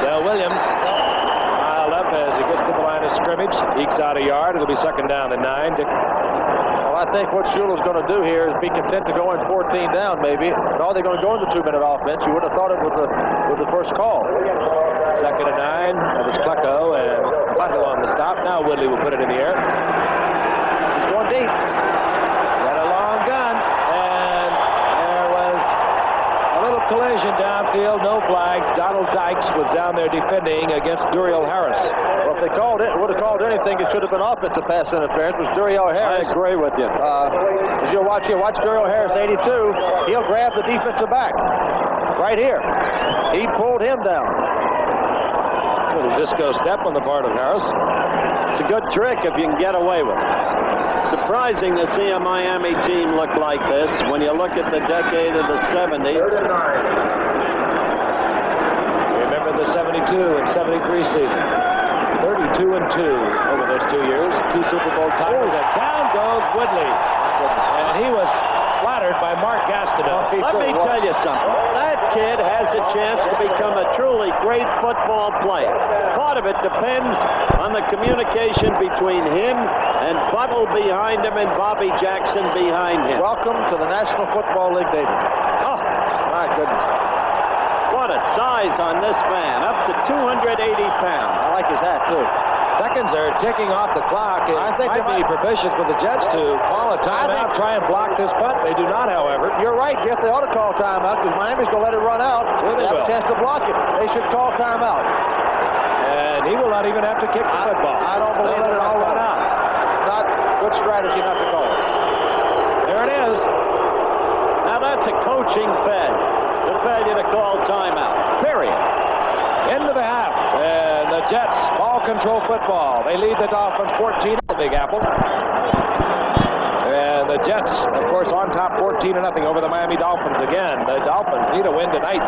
Del Williams piled up as he gets to the line of scrimmage. Ekes out a yard. It'll be 2nd down and 9. Well, I think what Shula's going to do here is be content to go in 14 down, maybe. But are they going to go into 2-minute offense? You would have thought it with the first call. 2nd and 9. That was Klecko, and Klecko on the stop. Now Woodley will put it in the air. He's going deep. Got a long gun, and there was a little collision downfield. No flags. Donald Dykes was down there defending against Dorial Harris. Well, if they called it, would have called anything, it should have been offensive pass interference. It was Dorial Harris. I agree with you. As you'll watch Dorial Harris, 82. He'll grab the defensive back right here. He pulled him down. A little disco step on the part of Harris. It's a good trick if you can get away with it. Surprising to see a Miami team look like this when you look at the decade of the 70s. Remember the 72 and 73 season. 32 and 2 over those 2 years. 2 Super Bowl titles. And down goes Woodley. And he was flattered by Mark Gastineau. Let me tell you something. That kid has a chance to become a truly great football player. Part of it depends on the communication between him and Buttle behind him and Bobby Jackson behind him. Welcome to the National Football League, David. Oh, My goodness. what a size on this man. Up to 280 pounds. I like his hat, too. Seconds are ticking off the clock. It I think might they be propitious for the Jets to call a timeout, try and block this punt. They do not, however. You're right, Jeff. They ought to call timeout because Miami's going to let it run out. Sure they have will. a chance to block it. They should call timeout. And he will not even have to kick the football. I don't believe Let it all run out. Not good strategy not to call it. There it is. Now that's a coaching failure to call timeout. Period. Into the half. And the Jets ball control football. They lead the Dolphins 14 at the Big Apple. And the Jets, of course, on top 14-0 over the Miami Dolphins again. The Dolphins need a win tonight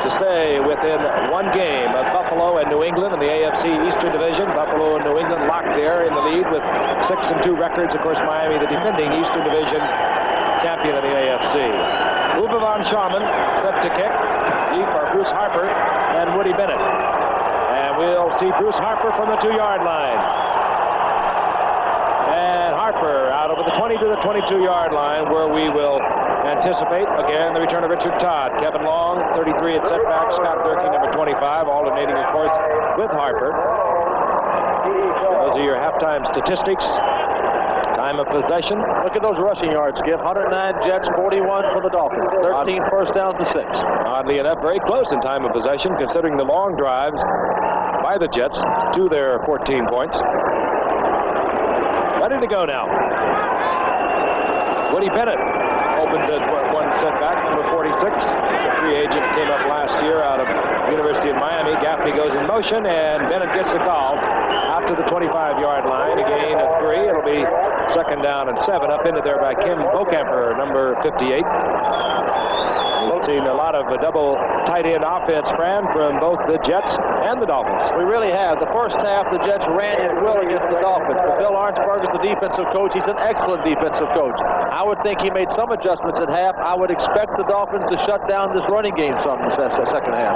to stay within 1 game of Buffalo and New England in the AFC Eastern Division. Buffalo and New England locked there in the lead with 6-2 records. Of course, Miami, the defending Eastern Division champion of the AFC. Uwe von Schaman set to kick. Deep are Bruce Harper and Woody Bennett. And we'll see Bruce Harper from the 2-yard line. And Harper out over the 20 to the 22-yard line, where we will anticipate, again, the return of Richard Todd. Kevin Long, 33 at setback. Scott Durkee, number 25, alternating, of course, with Harper. Those are your halftime statistics. Time of possession. Look at those rushing yards, Skip. 109 Jets, 41 for the Dolphins. 13 first downs to 6. Oddly enough, very close in time of possession, considering the long drives by the Jets to their 14 points. Ready to go now. Woody Bennett opens at one setback, number 46. A free agent came up last year out of the University of Miami. Gaffney goes in motion, and Bennett gets a call out out to the 25-yard line. A gain of 3. It'll be second down and 7. Up into there by Kim Bocamper, number 58. We've seen a lot of double tight end offense, Fran, from both the Jets and the Dolphins. We really have. The first half, the Jets ran at will against the Dolphins. But Bill Arnsberg is the defensive coach. He's an excellent defensive coach. I would think he made some adjustments at half. I would expect the Dolphins to shut down this running game some in the second half.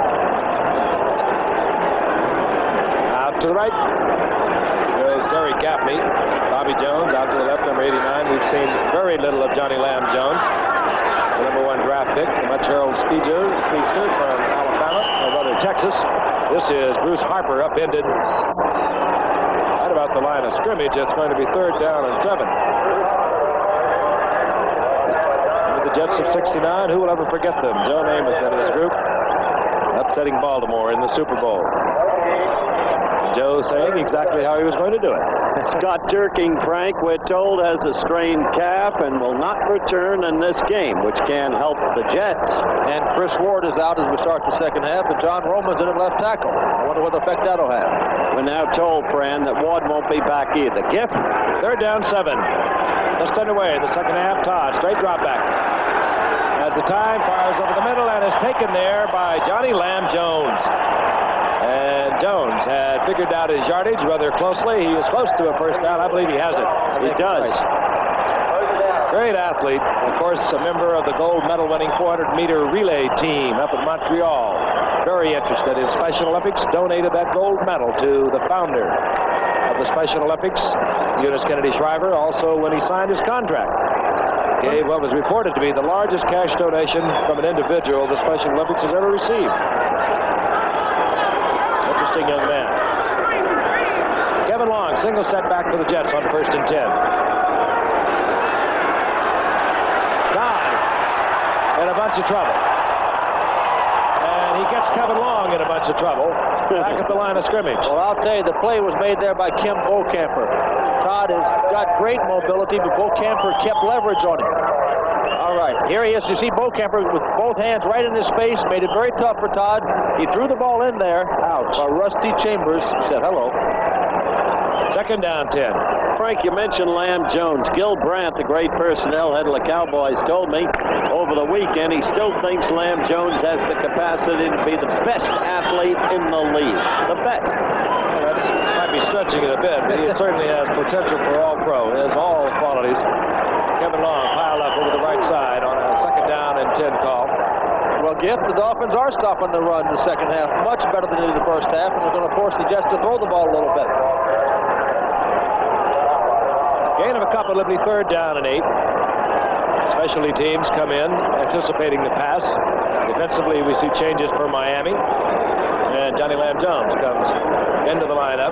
Out to the right goes Terry Gaffney. Bobby Jones out to the left, number 89. We've seen very little of Johnny Lamb Jones, the number 1 draft pick, the Much Herald speedster from Alabama, or rather Texas. This is Bruce Harper upended right about the line of scrimmage. It's going to be third down and 7. With the Jets of 69, who will ever forget them? Joe Namath and his group upsetting Baltimore in the Super Bowl. Joe saying exactly how he was going to do it. Scott Turking, Frank, we're told, has a strained calf and will not return in this game, which can help the Jets. And Chris Ward is out as we start the second half, and John Roman's in at left tackle. I wonder what effect that'll have. We're now told, Fran, that Ward won't be back either. Gift? Third down, 7. Just underway in the second half. Todd, straight drop back. At the time, fires over the middle and is taken there by Johnny Lamb Jones. And Jones had figured out his yardage rather closely. He is close to a first down. I believe he has it. He does. Great athlete. Of course, a member of the gold medal-winning 400-meter relay team up in Montreal. Very interested in Special Olympics. Donated that gold medal to the founder of the Special Olympics, Eunice Kennedy Shriver, also when he signed his contract. Gave what was reported to be the largest cash donation from an individual the Special Olympics has ever received. Interesting young man. Kevin Long, single setback for the Jets on 1st and 10. Todd in a bunch of trouble. And he gets Kevin Long in a bunch of trouble back at the line of scrimmage. Well, I'll tell you, the play was made there by Kim Bocamper. Todd has got great mobility, but Bocamper kept leverage on him. All right, here he is. You see Bocamper with both hands right in his face, made it very tough for Todd. He threw the ball in there. Ouch. While Rusty Chambers said hello. Second down, 10. Frank, you mentioned Lamb Jones. Gil Brandt, the great personnel head of the Cowboys, told me over the weekend he still thinks Lamb Jones has the capacity to be the best athlete in the league. The best. Well, that might be stretching it a bit, but he certainly has potential for all-pro. He has all qualities. Kevin Long piled up over the right side on a second down and 10 call. Well, Gift, the Dolphins are stopping the run in the second half much better than they did the first half, and they're going to force the Jets to throw the ball a little bit. Gain of a couple, it'll be third down and 8. Specialty teams come in anticipating the pass. Defensively, we see changes for Miami. And Johnny Lamb Jones comes into the lineup.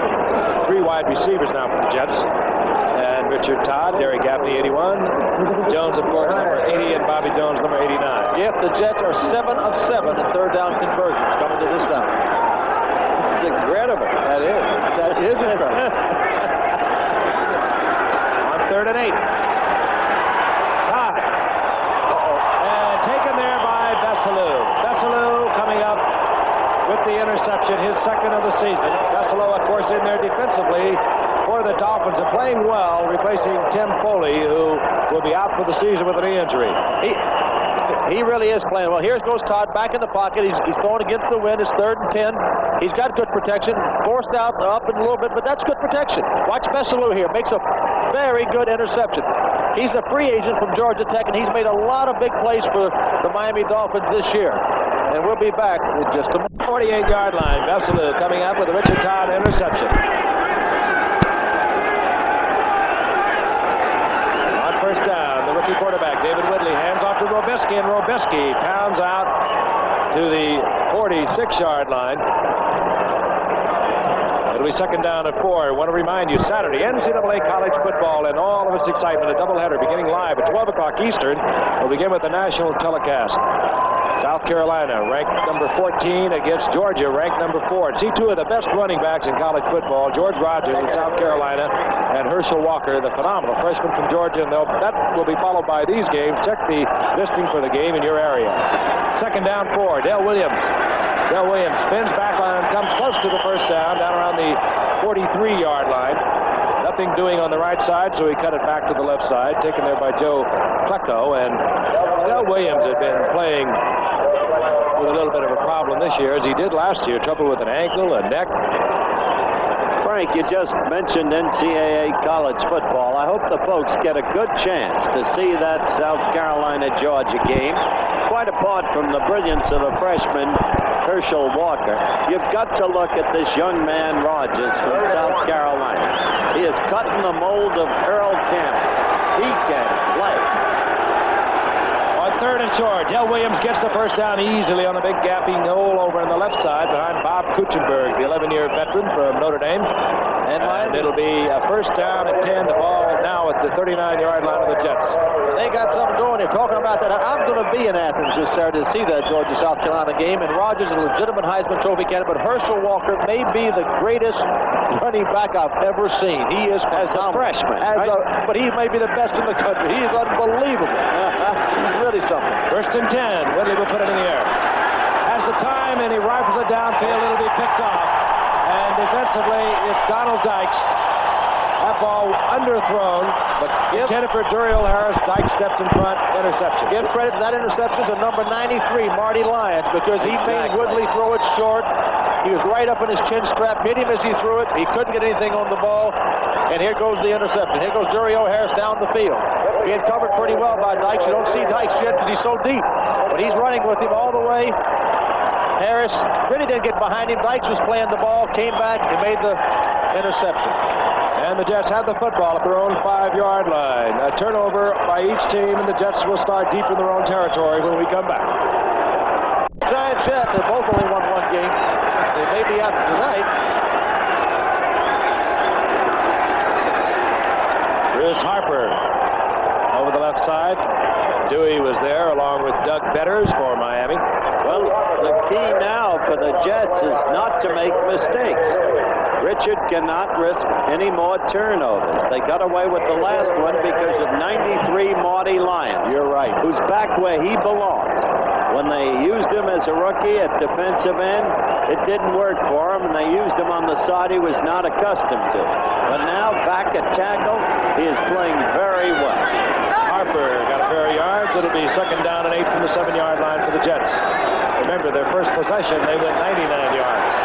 3 wide receivers now for the Jets. And Richard Todd, Derry Gaffney, 81. Jones, of course, number 80, and Bobby Jones, number 89. Yep, the Jets are 7 of 7 in third down conversions coming to this down. It's incredible. That is. That is incredible. On third and 8. Todd. And taken there by Bessalou. Bessalou coming up with the interception, his second of the season. Bessalou, of course, in there defensively for the Dolphins and playing well, replacing Tim Foley, who will be out for the season with a knee injury. He really is playing well. Here goes Todd back in the pocket. He's throwing against the wind. It's third and 10. He's got good protection. Forced out up in a little bit, but that's good protection. Watch Bessalou here. Makes a very good interception. He's a free agent from Georgia Tech, and he's made a lot of big plays for the Miami Dolphins this year. And we'll be back in just a moment. 48-yard line. Bessalou coming up with a Richard Todd interception. On first down, the rookie quarterback, David Whitley, hands off to Robisky, and Robisky pounds out to the 46-yard line. It'll be second down at 4. I want to remind you, Saturday, NCAA college football and all of its excitement, a doubleheader beginning live at 12 o'clock Eastern. We'll begin with the national telecast. South Carolina ranked number 14 against Georgia ranked number 4. See 2 of the best running backs in college football, George Rogers in South Carolina and Herschel Walker, the phenomenal freshman from Georgia. And that will be followed by these games. Check the listing for the game in your area. Second down 4, Dale Williams. Dale Williams spins back on, comes close to to the first down around the 43-yard line. Nothing doing on the right side, so he cut it back to the left side, taken there by Joe Klecko. And Del Williams had been playing with a little bit of a problem this year, as he did last year. Trouble with an ankle, a neck. Frank, you just mentioned NCAA college football. I hope the folks get a good chance to see that South Carolina-Georgia game. Quite apart from the brilliance of the freshman, Herschel Walker, you've got to look at this young man, Rogers, from South Carolina. He is cutting the mold of Earl Campbell. He can play. On third and short, Del Williams gets the first down easily on a big gaping hole over on the left side behind Bob Kuchenberg, the 11-year veteran from Notre Dame. And it'll be a first down at 10. The ball now at the 39-yard line of the Jets. They got something going. They're talking about that. I'm going to be in Athens this Saturday to see that Georgia-South Carolina game. And Rogers is a legitimate Heisman Trophy candidate, but Herschel Walker may be the greatest running back I've ever seen. He is as a freshman, but he may be the best in the country. He is unbelievable. He's really something. First and 10. Whitley will put it in the air. Has the time, and he rifles it downfield. It'll be picked off. And defensively, it's Donald Dykes. That ball underthrown, but intended for Duriel Harris. Dykes stepped in front. Interception. Give credit to that interception to number 93, Marty Lyons, because he made Woodley throw it short. He was right up in his chin strap, hit him as he threw it. He couldn't get anything on the ball. And here goes the interception. Here goes Duriel Harris down the field. Being covered pretty well by Dykes. You don't see Dykes yet because he's so deep. But he's running with him all the way. Harris really didn't get behind him. Dykes was playing the ball, came back, and made the interception. And the Jets have the football at their own 5-yard line. A turnover by each team, and the Jets will start deep in their own territory when we come back. Giant Jets, they both only won one game. They may be out tonight. Bruce Harper over the left side. Dewey was there along with Doug Betters for Miami. Well, the key now for the Jets is not to make mistakes. Richard cannot risk any more turnovers. They got away with the last one because of 93 Marty Lyons. You're right. Who's back where he belongs. When they used him as a rookie at defensive end, it didn't work for him, and they used him on the side he was not accustomed to. But now, back at tackle, he is playing very well. Harper got a pair of yards. It'll be second down and 8 from the 7-yard line for the Jets. Remember, their first possession, they went 99 yards.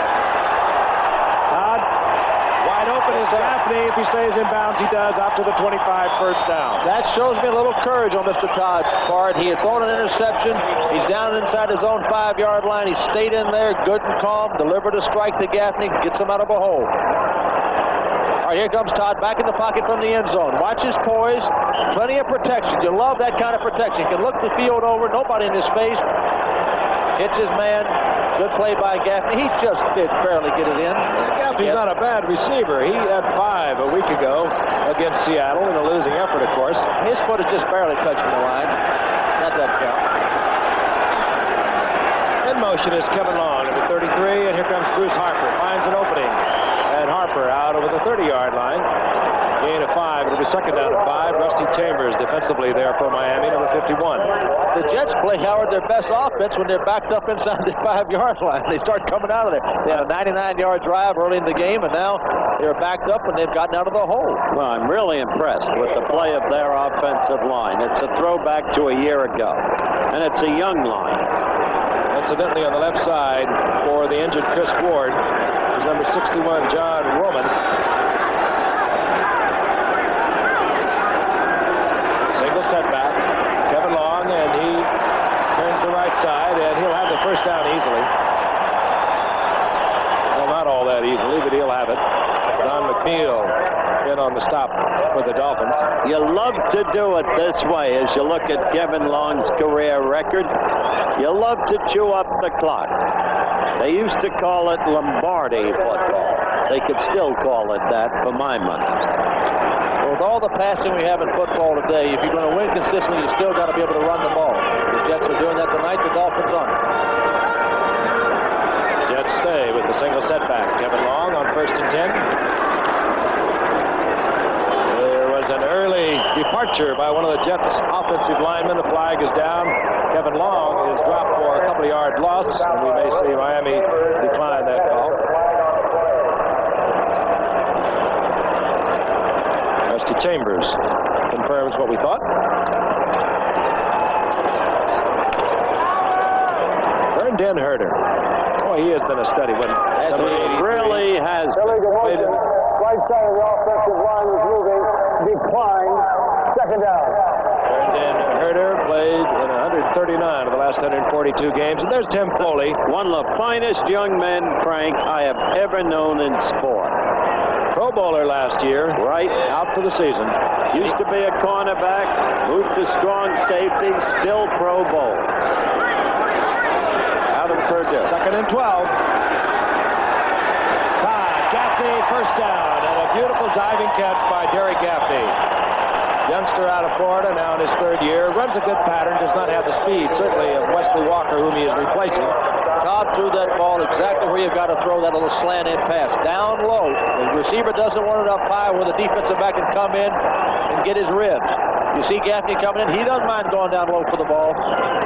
Todd, wide open is Gaffney. If he stays in bounds, he does out to the 25, first down. That shows me a little courage on Mr. Todd's part. He had thrown an interception. He's down inside his own 5-yard line. He stayed in there, good and calm, delivered a strike to Gaffney, gets him out of a hole. All right, here comes Todd back in the pocket from the end zone. Watch his poise. Plenty of protection. You love that kind of protection. Can look the field over. Nobody in his face. Hits his man. Good play by Gaffney. He just did barely get it in. Gaffney's not a bad receiver. He had 5 a week ago against Seattle in a losing effort, of course. His foot is just barely touching the line. That doesn't count. In motion is Kevin Long at the 33, and here comes Bruce Harper. Finds an opening. And Harper out over the 30-yard line. Gain of 5. It'll be second down and 5. Rusty Chambers defensively there for Miami, number 51. The Jets play, Howard, their best offense when they're backed up inside the 5-yard line. They start coming out of there. They had a 99-yard drive early in the game, and now they're backed up and they've gotten out of the hole. Well, I'm really impressed with the play of their offensive line. It's a throwback to a year ago, and it's a young line. Incidentally, on the left side for the injured Chris Ward is number 61, John Roman. Single setback. Kevin Long, and he turns the right side, and he'll have the first down easily. Well, not all that easily, but he'll have it. Don McNeil in on the stop for the Dolphins. You love to do it this way as you look at Kevin Long's career record. You love to chew up the clock. They used to call it Lombardi football. They could still call it that for my money. Well, with all the passing we have in football today, if you're going to win consistently, you still got to be able to run the ball. The Jets are doing that tonight. The Dolphins aren't. Jets stay with the single setback. Kevin Long on first and 10. There was an early departure by one of the Jets' offensive linemen. The flag is down. Kevin Long is dropped for a couple of yard loss, and we may see Miami decline that call. Chambers confirms what we thought. Vernon Herder. Oh, he has been a study. When really has. Illegal motion. Right side of the offensive line was moving. Declined. Second down. Vernon Herder played in 139 of the last 142 games. And there's Tim Foley. One of the finest young men, Frank, I have ever known in sport. Pro Bowler last year. Right. Out for the season. Used to be a cornerback. Moved to strong safety. Still Pro Bowl. Out of the third down. 2nd and 12. Gaffney, first down, and a beautiful diving catch by Derek Gaffney. Youngster out of Florida, now in his 3rd year. Runs a good pattern, does not have the speed, certainly, of Wesley Walker, whom he is replacing. Todd threw that ball exactly where you've got to throw that little slant in pass. Down low. The receiver doesn't want it up high where the defensive back can come in and get his ribs. You see Gaffney coming in. He doesn't mind going down low for the ball.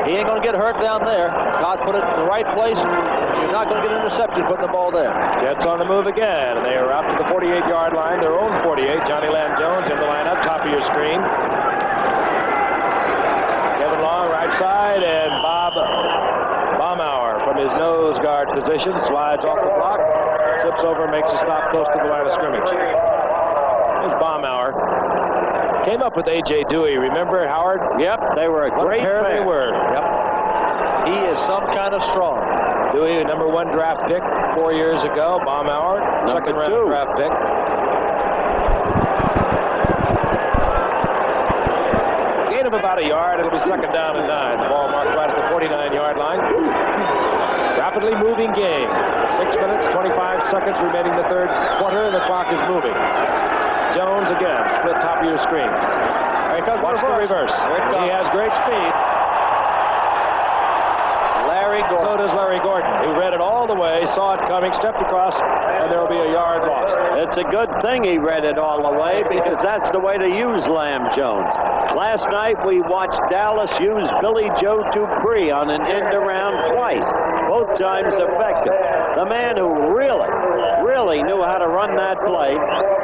He ain't going to get hurt down there. Todd put it in the right place. You're not going to get an interception putting the ball there. Jets on the move again, and they are out to the 48-yard line, their own 48. Johnny Lamb Jones in the lineup, top of your screen. Kevin Long, right side, and Bob Baumauer from his nose guard position slides off the block, slips over, makes a stop close to the line of scrimmage. There's Baumauer. Came up with A.J. Dewey. Remember, Howard? Yep, they were a great pair. They were. Yep. He is some kind of strong. Dewey, number 1 draft pick 4 years ago. Baumauer, second round draft pick. Gain of about a yard. It'll be 2nd down and 9. The ball marked right at the 49-yard line. Rapidly moving game. 6 minutes, 25 seconds remaining in the 3rd quarter, and the clock is moving. Jones again, split top of your screen. Watch the reverse. He has great speed. Larry Gordon. So does Larry Gordon, who read it all the way, saw it coming, stepped across, and there will be a yard lost. It's a good thing he read it all the way, because that's the way to use Lamb Jones. Last night we watched Dallas use Billy Joe Dupree on an end around twice, both times effective. The man who really knew how to run that play,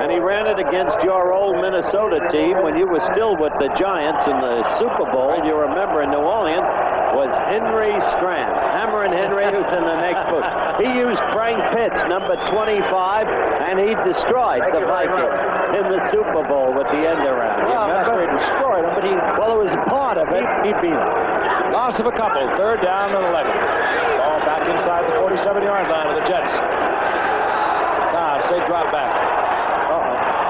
and he ran it against your old Minnesota team when you were still with the Giants in the Super Bowl. You remember in New Orleans was Henry Strand. Hammerin' Henry, who's in the next book. He used Frank Pitts, number 25, and he destroyed the Vikings in the Super Bowl with the end around. Well, I'm not sure he destroyed him, but it was part of it. He beat him. Loss of a couple, 3rd down and 11. Ball back inside the 47-yard line of the Jets. Cobbs, they drop back.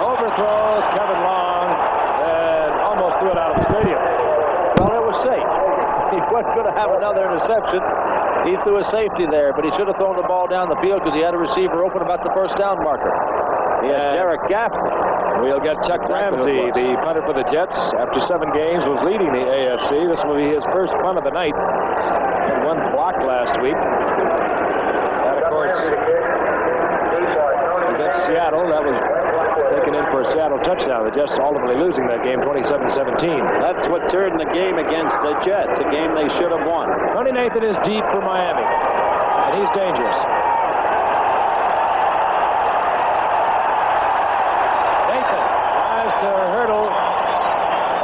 Overthrows Kevin Long and almost threw it out of the stadium. Well, it was safe. He wasn't going to have another interception. He threw a safety there, but he should have thrown the ball down the field because he had a receiver open about the 1st down marker. Yeah, Derek Gaffney. We'll get Chuck Ramsey, the punter for the Jets, after 7 games, was leading the AFC. This will be his first punt of the night. Had 1 block last week. That, of course, against Seattle. That was taken in for a Seattle touchdown. The Jets ultimately losing that game 27-17. That's what turned the game against the Jets, a game they should have won. Tony Nathan is deep for Miami, and he's dangerous. Nathan tries to hurdle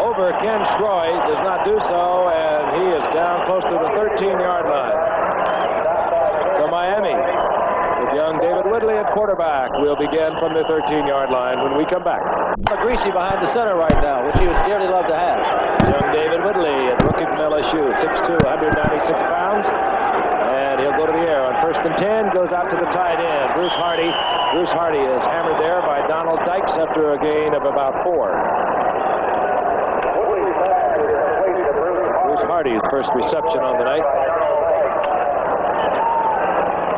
over Ken Stroy, does not do so, and he is down close to the 13-yard line. So Miami, with young David Whitley at quarterback, will begin from the 13-yard line when we come back. Greasy behind the center right now, which he would dearly love to have. Young David Whitley, a rookie from LSU, 6'2", 196 pounds, and he'll go to the air on 1st and 10, goes out to the tight end, Bruce Hardy. Bruce Hardy is hammered there by Donald Dykes after a gain of about 4. Bruce Hardy's first reception on the night.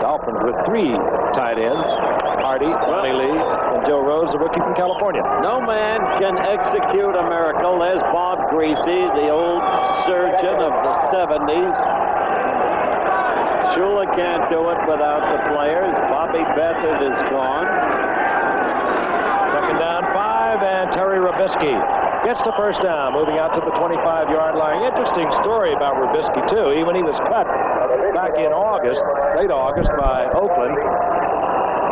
Dolphins with 3 tight ends, Hardy, Ronnie Lee, and Joe Rose, the rookie from California. No man can execute a miracle. There's Bob Greasy, the old surgeon of the 70s. Shula can't do it without the players. Bobby Beathard is gone. 2nd down, 5, and Terry Robisky gets the first down, moving out to the 25-yard line. Interesting story about Robisky, too. When he was cut back in August, late August, by Oakland,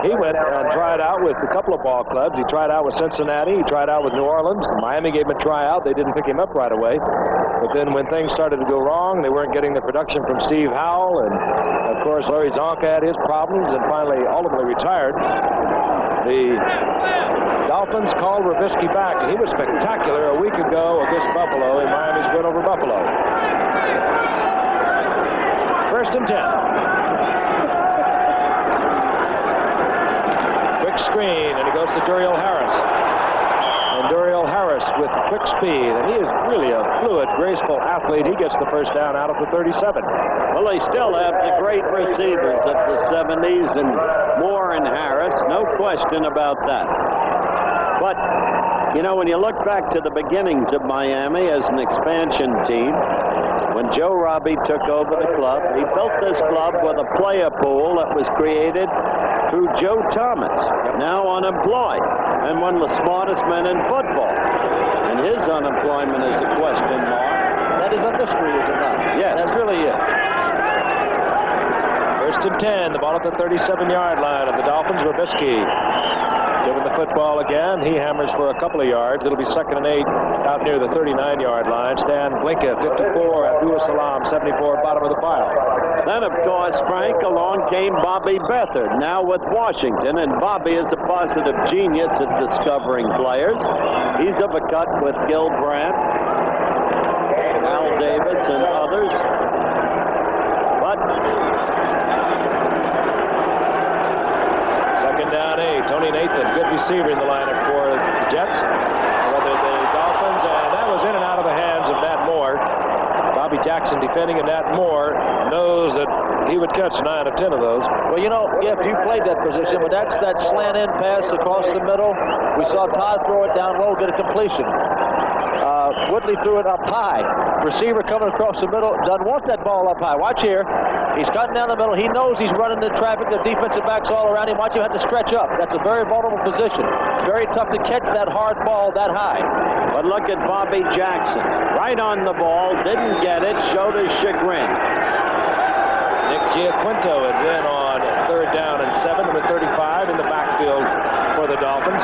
He went and tried out with a couple of ball clubs. He tried out with Cincinnati. He tried out with New Orleans. Miami gave him a tryout. They didn't pick him up right away. But then when things started to go wrong, they weren't getting the production from Steve Howell. And, of course, Larry Zonka had his problems and finally ultimately retired. The Dolphins called Robisky back. He was spectacular a week ago against Buffalo in Miami's win over Buffalo. 1st and 10. Quick screen, and he goes to Duriel Harris. And Duriel Harris with quick speed, and he is really a fluid, graceful athlete. He gets the first down out of the 37. Well, they still have the great receivers of the 70s and Moore and Harris. No question about that. But, you know, when you look back to the beginnings of Miami as an expansion team, when Joe Robbie took over the club, he built this club with a player pool that was created through Joe Thomas, now unemployed, and one of the smartest men in football. And his unemployment is a question mark. That is a mystery, is it not? Yes. That really is. 1st and 10, the ball at the 37-yard line of the Dolphins. Robisky given the football again. He hammers for a couple of yards. It'll be 2nd and 8 out near the 39-yard line. Stan Blinka, 54. Abdullah Salam, 74, bottom of the pile. Then, of course, Frank, along came Bobby Beathard, now with Washington, and Bobby is a positive genius at discovering players. He's of a cut with Gil Brandt, Al Davis, and others. But 2nd down 8. Tony Nathan, good receiver in the lineup for the Jets. Whether the Dolphins, and that was in and out of the hands of Nat Moore. Bobby Jackson defending, and Nat Moore knows that he would catch 9 of 10 of those. Well, you know, if you played that position, but that's that slant in pass across the middle. We saw Todd throw it down low, get a completion. Woodley threw it up high. Receiver coming across the middle, doesn't want that ball up high. Watch here. He's cutting down the middle. He knows he's running the traffic. The defensive backs all around him. Watch him have to stretch up. That's a very vulnerable position. Very tough to catch that hard ball that high. But look at Bobby Jackson. Right on the ball, didn't get it, showed his chagrin. Nick Giaquinto had been on 3rd down and 7, number 35 in the backfield for the Dolphins.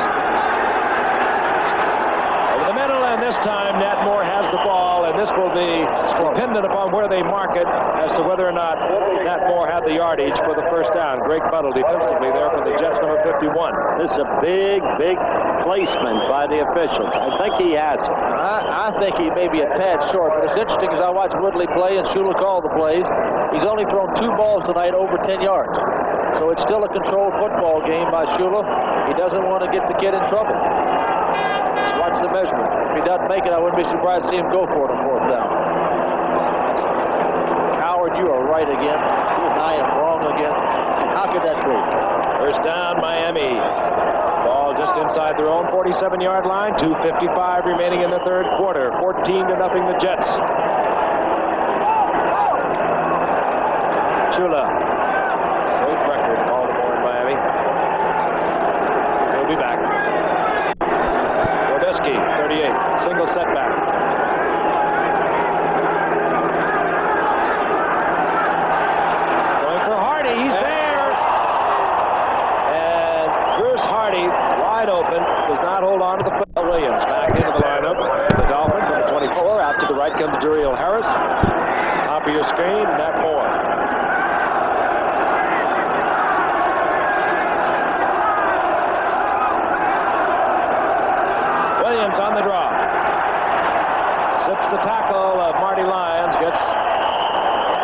Over the middle, and this time Nat Moore has the ball, and this will be dependent upon where they mark it as to whether or not Nat Moore had the yardage for the first down. Greg Buttle defensively there for the Jets, number 51. This is a big, big placement by the officials. I think he has it. I think he may be a tad short, but it's interesting as I watch Woodley play and Shula call the plays. He's only thrown 2 balls tonight over 10 yards. So it's still a controlled football game by Shula. He doesn't want to get the kid in trouble. Just watch the measurement. If he doesn't make it, I wouldn't be surprised to see him go for it on 4th down. Howard, you are right again. I am wrong again. How could that be? First down, Miami. Ball just inside their own 47-yard line. 2:55 remaining in the 3rd quarter. 14-0 the Jets. Shula. Great record, Baltimore and Miami. He'll be back. Robisky, 38. Single setback. Going for Hardy. He's there. And Bruce Hardy, wide open, does not hold on to the football. Williams back into the lineup. The Dolphins, number 24. Out to the right comes Duriel Harris. Top of your screen, Nat Moore. Williams on the draw. Slips the tackle of Marty Lyons. Gets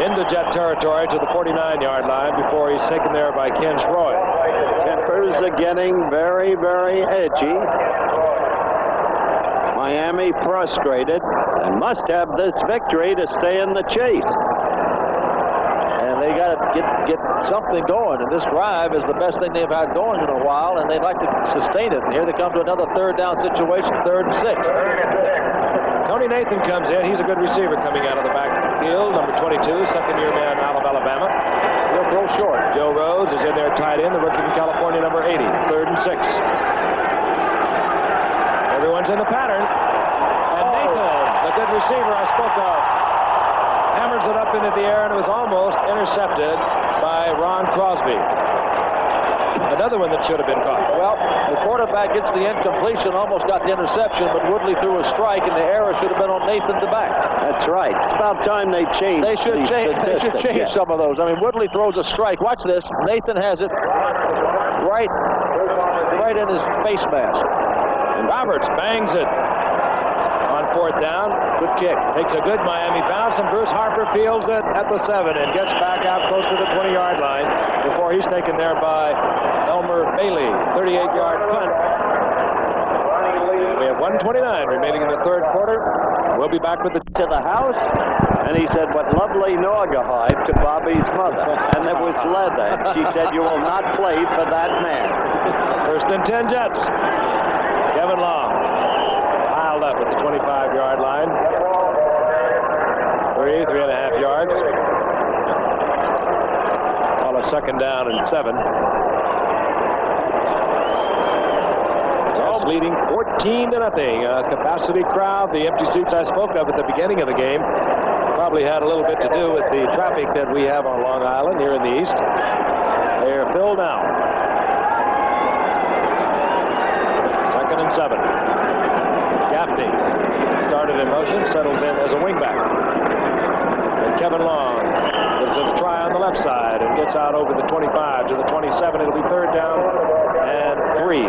into Jet territory to the 49-yard line before he's taken there by Ken Schroy. Tempers are getting very, very edgy. Miami frustrated and must have this victory to stay in the chase. And they got to get something going. And this drive is the best thing they've had going in a while, and they'd like to sustain it. And here they come to another 3rd down situation, 3rd and 6. Tony Nathan comes in. He's a good receiver coming out of the backfield. Number 22, second-year man out of Alabama. He'll throw short. Joe Rose is in there tight end, the rookie from California, number 80. 3rd and 6. Everyone's in the pattern. And Nathan, the good receiver I spoke of, hammers it up into the air, and it was almost intercepted by Ron Crosby. The another one that should have been caught. Well, the quarterback gets the incompletion, almost got the interception, but Woodley threw a strike, and the error should have been on Nathan to back. That's right. It's about time they changed. They should change some of those. I mean, Woodley throws a strike. Watch this. Nathan has it right in his face mask. And Roberts bangs it on fourth down. Good kick. Takes a good Miami bounce, and Bruce Harper fields it at the 7 and gets back out close to the 20-yard line before he's taken there by Elmer Bailey. 38-yard punt. We have 1:29 remaining in the third quarter. We'll be back with the to the house, and he said, "What lovely Naugahyde" to Bobby's mother, and it was leather. She said, "You will not play for that man." First and 10 Jets. Kevin Long piled up at the 25-yard line. 3.5 yards. Call it second down and 7. Jets leading 14-0. Capacity crowd. The empty seats I spoke of at the beginning of the game probably had a little bit to do with the traffic that we have on Long Island here in the east. They're filled now. Second and 7. Gaffney started in motion, settles in as a wingback. And Kevin Long gives it a try on the left side and gets out over the 25 to the 27. It'll be third down and 3.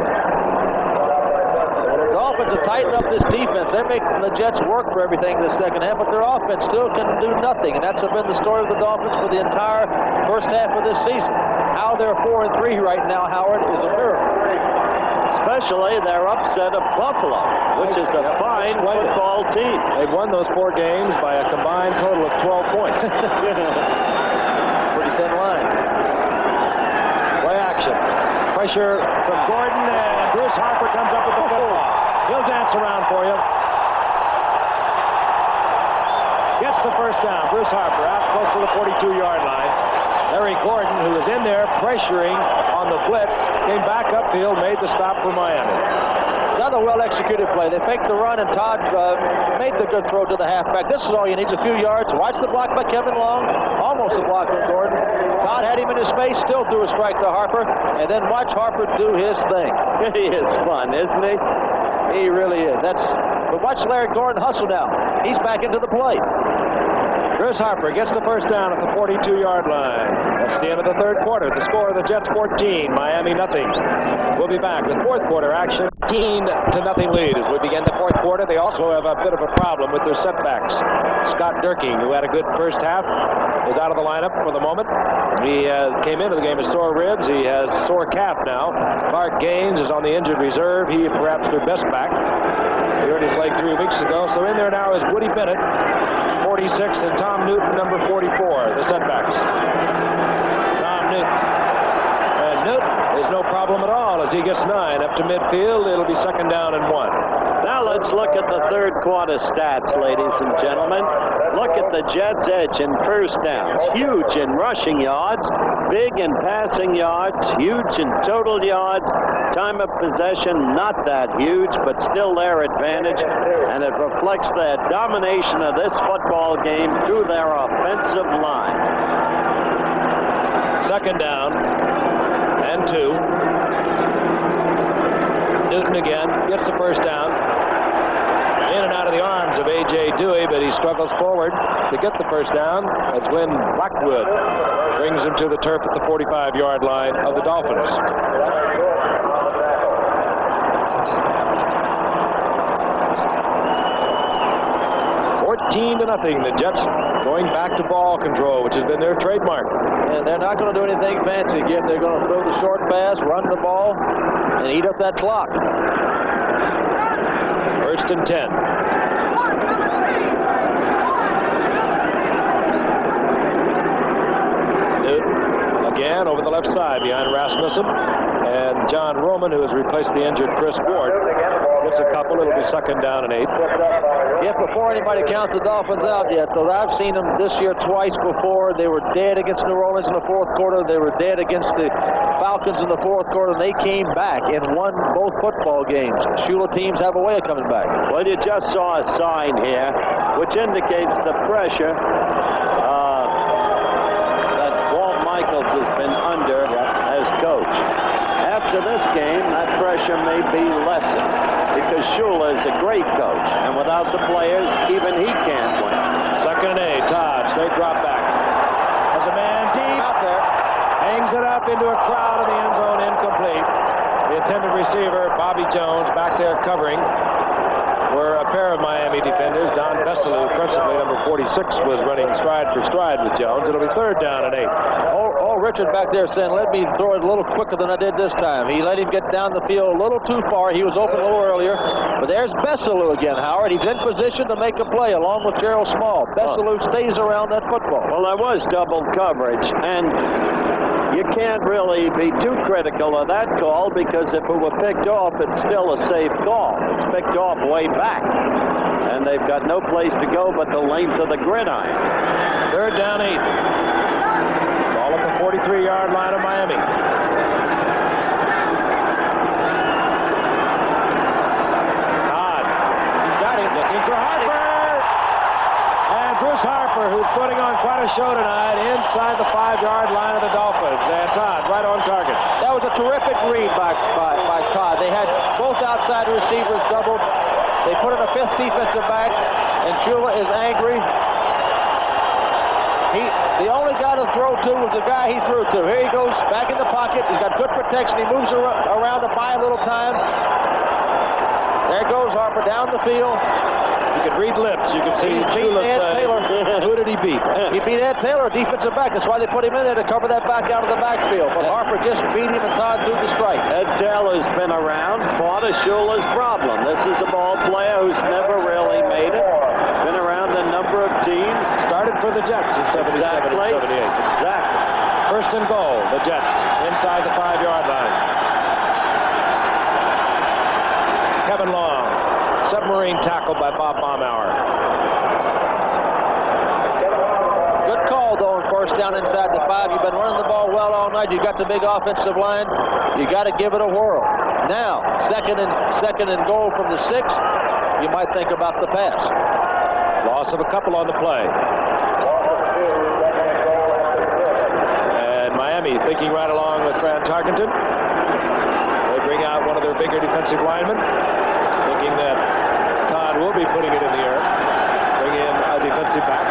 The Dolphins have tightened up this defense. They're making the Jets work for everything in the second half, but their offense still can do nothing. And that's been the story of the Dolphins for the entire first half of this season. How they're 4-3 right now, Howard, is a miracle. Especially their upset of Buffalo, which is a fine football team. They've won those 4 games by a combined total of 12 points. Pretty thin line. Play action. Pressure from Gordon, and Bruce Harper comes up with the football. He'll dance around for you. Gets the first down. Bruce Harper out close to the 42-yard line. Larry Gordon, who was in there pressuring on the blitz, came back upfield, made the stop for Miami. Another well-executed play. They faked the run, and Todd made the good throw to the halfback. This is all you need, a few yards. Watch the block by Kevin Long. Almost a block from Gordon. Todd had him in his face, still threw a strike to Harper, and then watch Harper do his thing. He is fun, isn't he? He really is. But watch Larry Gordon hustle now. He's back into the play. Bruce Harper gets the first down at the 42-yard line. That's the end of the third quarter. The score of the Jets 14, Miami nothing. We'll be back with fourth quarter action. 15-0 lead as we begin the fourth quarter. They also have a bit of a problem with their setbacks. Scott Durking, who had a good first half, is out of the lineup for the moment. He came into the game with sore ribs. He has sore calf now. Clark Gaines is on the injured reserve. He perhaps their best back. He hurt his leg 3 weeks ago. So in there now is Woody Bennett, 46, and Tom Newton, number 44, the setbacks. Tom Newton. And Newton is no problem at all as he gets 9 up to midfield. It'll be second down and 1. Now let's look at the third quarter stats, ladies and gentlemen. Look at the Jets' edge in first downs. Huge in rushing yards, big in passing yards, huge in total yards. Time of possession, not that huge, but still their advantage, and it reflects their domination of this football game through their offensive line. Second down and 2. Newton again gets the first down. In and out of the arms of A.J. Dewey, but he struggles forward to get the first down. That's when Blackwood brings him to the turf at the 45-yard line of the Dolphins. 14-0. The Jets going back to ball control, which has been their trademark. And they're not going to do anything fancy again. They're going to throw the short pass, run the ball, and eat up that clock. First and 10. Newton again over the left side behind Rasmussen. And John Roman, who has replaced the injured Chris Ward, gets a couple. It'll be second down and 8. Yeah, before anybody counts the Dolphins out yet, though, I've seen them this year twice before. They were dead against New Orleans in the fourth quarter. They were dead against the Falcons in the fourth quarter, and they came back and won both football games. Shula teams have a way of coming back. Well, you just saw a sign here, which indicates the pressure that Walt Michaels has been under as coach. game, that pressure may be lessened because Shula is a great coach, and without the players, even he can't win. 2nd and 8. Todd, straight drop back. Has a man deep out there. Hangs it up into a crowd in the end zone, incomplete. The intended receiver, Bobby Jones, back there covering, were a pair of Miami defenders. Don Veselu, principally number 46, was running stride for stride with Jones. It'll be 3rd down and 8. Richard back there saying, let me throw it a little quicker than I did this time. He let him get down the field a little too far. He was open a little earlier. But there's Veselu again, Howard. He's in position to make a play along with Gerald Small. Veselu stays around that football. Well, there was double coverage, and you can't really be too critical of that call because if it were picked off, it's still a safe call. It's picked off way back, and they've got no place to go but the length of the gridiron. 3rd down 8. 43-yard line of Miami. Todd got him, looking for Harper. And Bruce Harper, who's putting on quite a show tonight, inside the 5-yard line of the Dolphins. And Todd, right on target. That was a terrific read by Todd. They had both outside receivers doubled. They put in a 5th defensive back, and Shula is angry. The only guy to throw to was the guy he threw to. Here he goes, back in the pocket. He's got good protection. He moves around to buy a little time. There goes Harper down the field. You can read lips. You can see Shula Ed Taylor. Who did he beat? He beat Ed Taylor, defensive back. That's why they put him in there to cover that back out of the backfield. But Harper just beat him, and Todd threw the strike. Ed Taylor's been around, part of Shula's problem. This is a ball player who's never really made it. Been around a number of teams. Started for the Jets in 77 and 78. Exactly. 1st and goal, the Jets inside the 5-yard line. Kevin Long, submarine tackle by Bob Baumauer. Good call, though, on 1st down inside the 5. You've been running the ball well all night. You've got the big offensive line. You got to give it a whirl. Now, second and goal from the 6. You might think about the pass. Loss of a couple on the play. And Miami thinking right along with Fran Tarkenton. They bring out one of their bigger defensive linemen, thinking that Todd will be putting it in the air. Bring in a defensive back.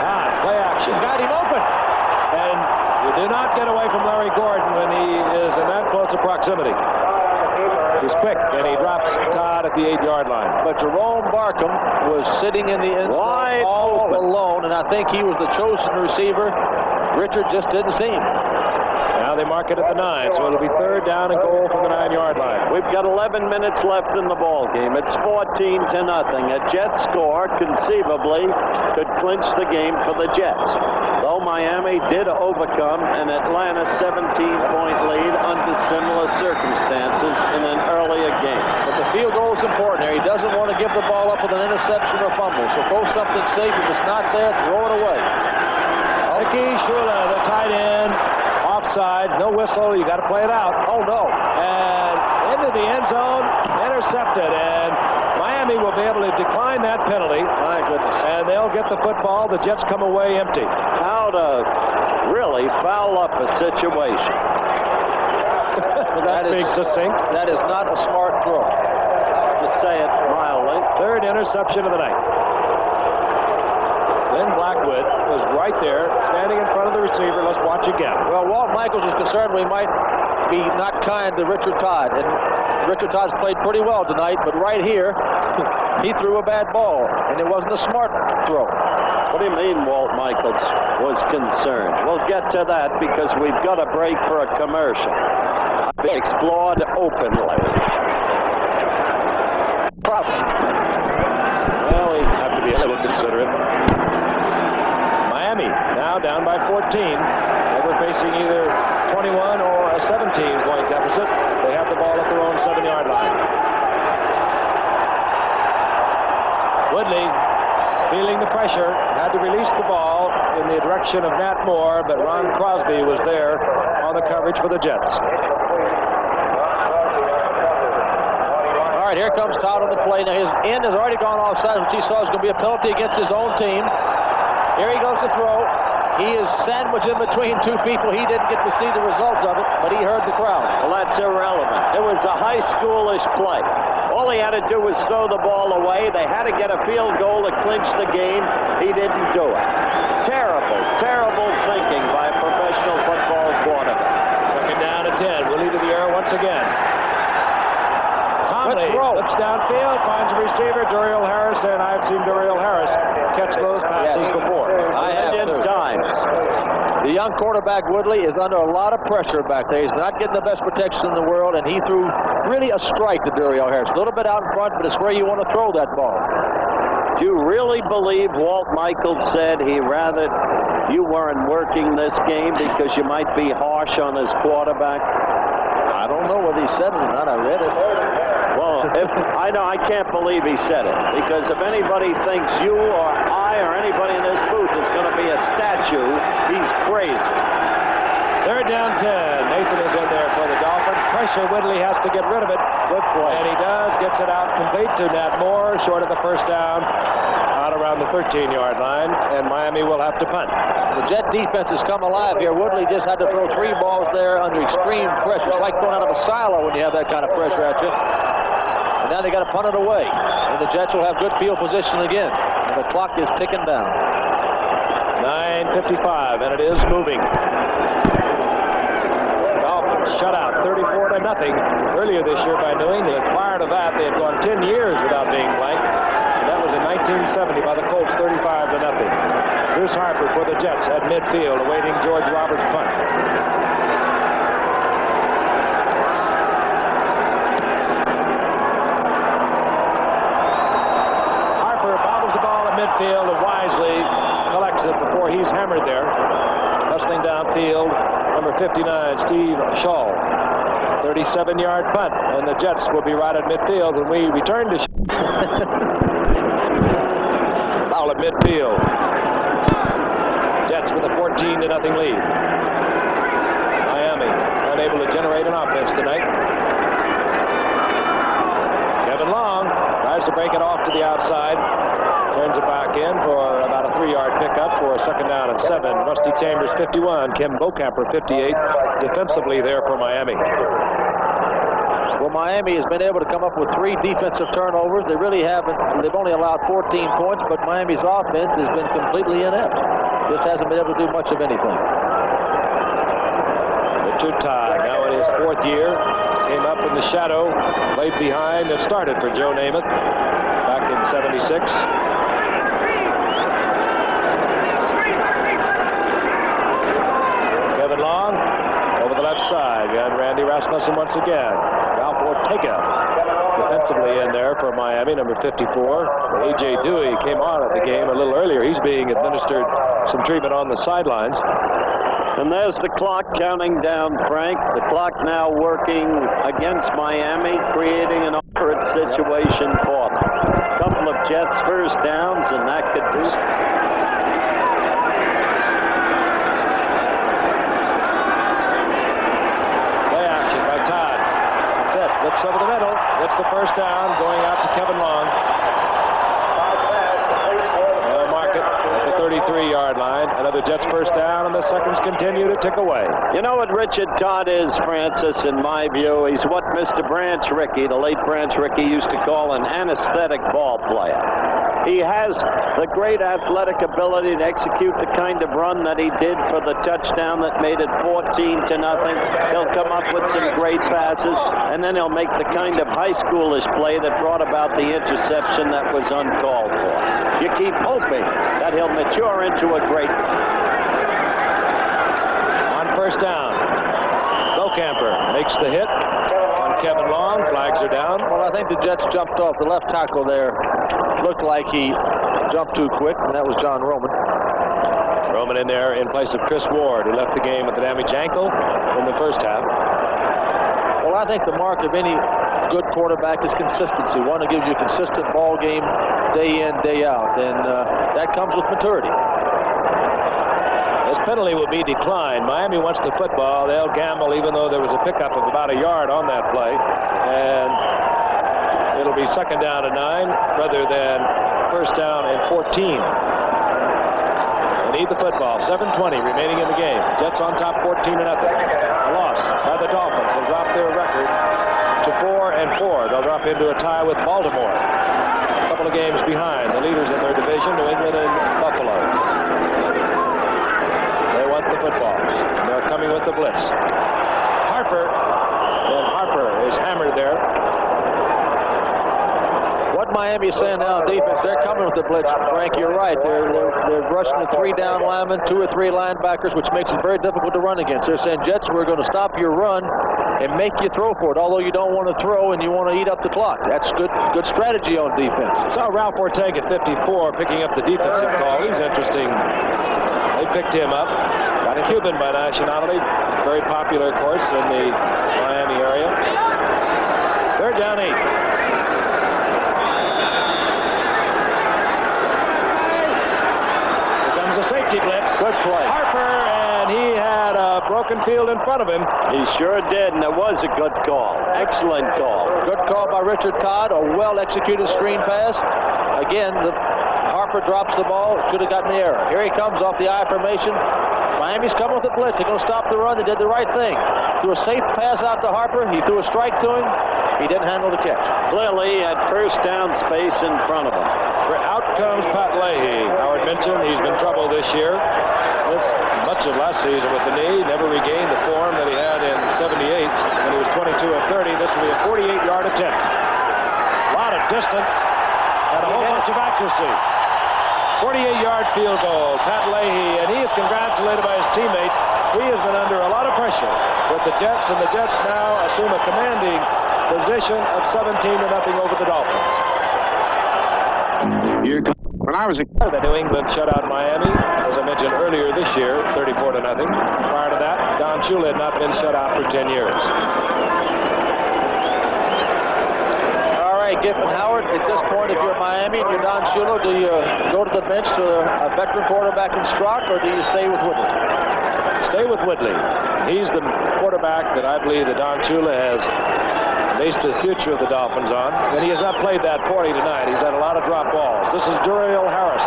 Todd, play action. Got him open. And you do not get away from Larry Gordon when he is in that close of proximity. He's quick, and he drops Todd at the 8-yard line. But Jerome Barkham was sitting in the end zone all alone, and I think he was the chosen receiver. Richard just didn't see him. Now they mark it at the 9, so it'll be 3rd down and goal from the 9-yard line. We've got 11 minutes left in the ball game. It's 14-0. A Jets score conceivably could clinch the game for the Jets. Though Miami did overcome an Atlanta 17-point lead under similar circumstances in an earlier game. But the field goal is important there. He doesn't want to give the ball up with an interception or fumble. So throw something safe. If it's not there, throw it away. Ricky Shula, the tight end, offside, no whistle. You got to play it out. Oh, no. And into the end zone, intercepted. And Miami will be able to decline that penalty. My goodness. And they'll get the football. The Jets come away empty. How to really foul up a situation. That being succinct. That is not a smart throw. To say it mildly. 3rd interception of the night. Glenn Blackwood was right there, standing in front of the receiver. Let's watch again. Well, Walt Michaels is concerned we might be not kind to Richard Todd. And Richard Todd's played pretty well tonight, but right here, he threw a bad ball, and it wasn't a smart throw. What do you mean Walt Michaels was concerned? We'll get to that because we've got a break for a commercial. Explored openly. Problem. Well, we have to be able to consider it. Miami now down by 14. They were facing either 21 or a 17-point deficit. They have the ball at their own 7-yard line. Woodley, feeling the pressure, had to release the ball in the direction of Nat Moore, but Ron Crosby was there on the coverage for the Jets. All right, here comes Todd on the play. Now his end has already gone offside, which he saw is going to be a penalty against his own team. Here he goes to throw. He is sandwiched in between two people. He didn't get to see the results of it, but he heard the crowd. Well, that's irrelevant. It was a high schoolish play. All he had to do was throw the ball away. They had to get a field goal to clinch the game. He didn't do it. Terrible, terrible thinking by a professional football quarterback. Second down to 10. Willie to the air once again. Conley looks downfield, finds a receiver, Duriel Harris, and I've seen Duriel Harris catch those passes before. I have million too. times. The young quarterback, Woodley, is under a lot of pressure back there. He's not getting the best protection in the world, and he threw really a strike to Duriel Harris. A little bit out in front, but it's where you want to throw that ball. Do you really believe Walt Michaels said he rather you weren't working this game because you might be harsh on his quarterback? I don't know whether he said it or not. I read it. Well, I know I can't believe he said it, because if anybody thinks you or I or anybody in this booth is going to be a statue, he's crazy. Third down 10. Nathan is in there for the Dolphins. Pressure. Whitley has to get rid of it. Good play. And he does. Gets it out complete to Nat Moore, short of the first down, out around the 13-yard line, and Miami will have to punt. The Jet defense has come alive here. Woodley just had to throw 3 balls there under extreme pressure. It's like going out of a silo when you have that kind of pressure at you. And now they got to punt it away. And the Jets will have good field position again. And the clock is ticking down. 9:55, and it is moving. Dolphins shut out 34-0 earlier this year by New England. Prior to that, they had gone 10 years without being blanked. And that was in 1970 by the Colts, 35-0. Bruce Harper for the Jets at midfield, awaiting George Roberts' punt. Harper bobbles the ball at midfield and wisely collects it before he's hammered there. Hustling downfield, number 59, Steve Shaw. 37-yard punt, and the Jets will be right at midfield when we return to foul at midfield. Jets with a 14-0 lead. Miami unable to generate an offense tonight. Kevin Long tries to break it off to the outside. Turns it back in for about a 3-yard pickup for a second down and 7. Rusty Chambers 51, Kim Bocamper 58 defensively there for Miami. Well, Miami has been able to come up with 3 defensive turnovers. They really haven't. They've only allowed 14 points, but Miami's offense has been completely inept. Just hasn't been able to do much of anything. Richard Todd, now in his 4th year, came up in the shadow, played behind, and started for Joe Namath back in '76. Kevin Long over the left side. Got Randy Rasmussen once again. Ralph Ortega defensively in there for Miami, number 54. A.J. Dewey came on at the game a little earlier. He's being administered some treatment on the sidelines. And there's the clock counting down, Frank. The clock now working against Miami, creating an awkward situation for them. A couple of Jets first downs, and that could be... Play action by Todd. That's it. Flips over the middle. Gets the first down, going out to Kevin Long. They'll mark it at the 33-yard line. Another Jets first down, and the seconds continue to tick away. You know what Richard Todd is, Francis, in my view? He's what Mr. Branch Rickey, the late Branch Rickey, used to call an anesthetic ball player. He has the great athletic ability to execute the kind of run that he did for the touchdown that made it 14-0. He'll come up with some great passes, and then he'll make the kind of high schoolish play that brought about the interception that was uncalled for. You keep hoping that he'll mature into a great one. On first down, Bocamper makes the hit on Kevin Long. Flags are down. Well, I think the Jets jumped off. The left tackle there looked like he jumped too quick, and that was John Roman. Roman in there in place of Chris Ward, who left the game with a damaged ankle in the first half. Well, I think the mark of any good quarterback is consistency. One that gives you a consistent ball game day in, day out, and that comes with maturity. This penalty will be declined. Miami wants the football. They'll gamble, even though there was a pickup of about a yard on that play. And it'll be second down and 9 rather than first down and 14. They need the football. 7:20 remaining in the game. Jets on top 14-0. A loss by the Dolphins will drop their record to 4-4. They'll drop into a tie with Baltimore. A couple of games behind the leaders in their division, New England and Buffalo. They want the football. They're coming with the blitz. Harper is hammered there. What Miami's saying now on defense, they're coming with the blitz. Frank, you're right. They're rushing the 3 down linemen, 2 or 3 linebackers, which makes it very difficult to run against. They're saying, Jets, we're going to stop your run and make you throw for it, although you don't want to throw and you want to eat up the clock. That's good strategy on defense. Saw Ralph Ortega at 54 picking up the defensive call. He's interesting. They picked him up. Got a Cuban by nationality. Very popular, of course, in the Miami area. 3rd down 8. A safety blitz. Good play. Harper, and he had a broken field in front of him. He sure did, and it was a good call. Excellent call. Good call by Richard Todd. A well-executed screen pass. Again, Harper drops the ball. Should have gotten the error. Here he comes off the I formation. Miami's coming with the blitz. They're going to stop the run. They did the right thing. Threw a safe pass out to Harper. He threw a strike to him. He didn't handle the catch. Clearly had first down space in front of him. Out comes Pat Leahy. Howard mentioned he's been trouble this year. Much of last season with the knee. Never regained the form that he had in 78 when he was 22 of 30. This will be a 48-yard attempt. A lot of distance and a whole bunch of accuracy. 48-yard field goal. Pat Leahy, and he is congratulated by his teammates. He has been under a lot of pressure with the Jets, and the Jets now assume a commanding position of 17-0 over the Dolphins. When I was a The New England shut out Miami, as I mentioned earlier this year, 34-0. Prior to that, Don Shula had not been shut out for 10 years. All right, Giffen Howard, at this point, if you're Miami and you're Don Shula, do you go to the bench to a veteran quarterback in Strock, or do you stay with Whitley? Stay with Whitley. He's the quarterback that I believe that Don Shula has based the future of the Dolphins on, and he has not played that poorly tonight. He's had a lot of drop balls. This is Duriel Harris.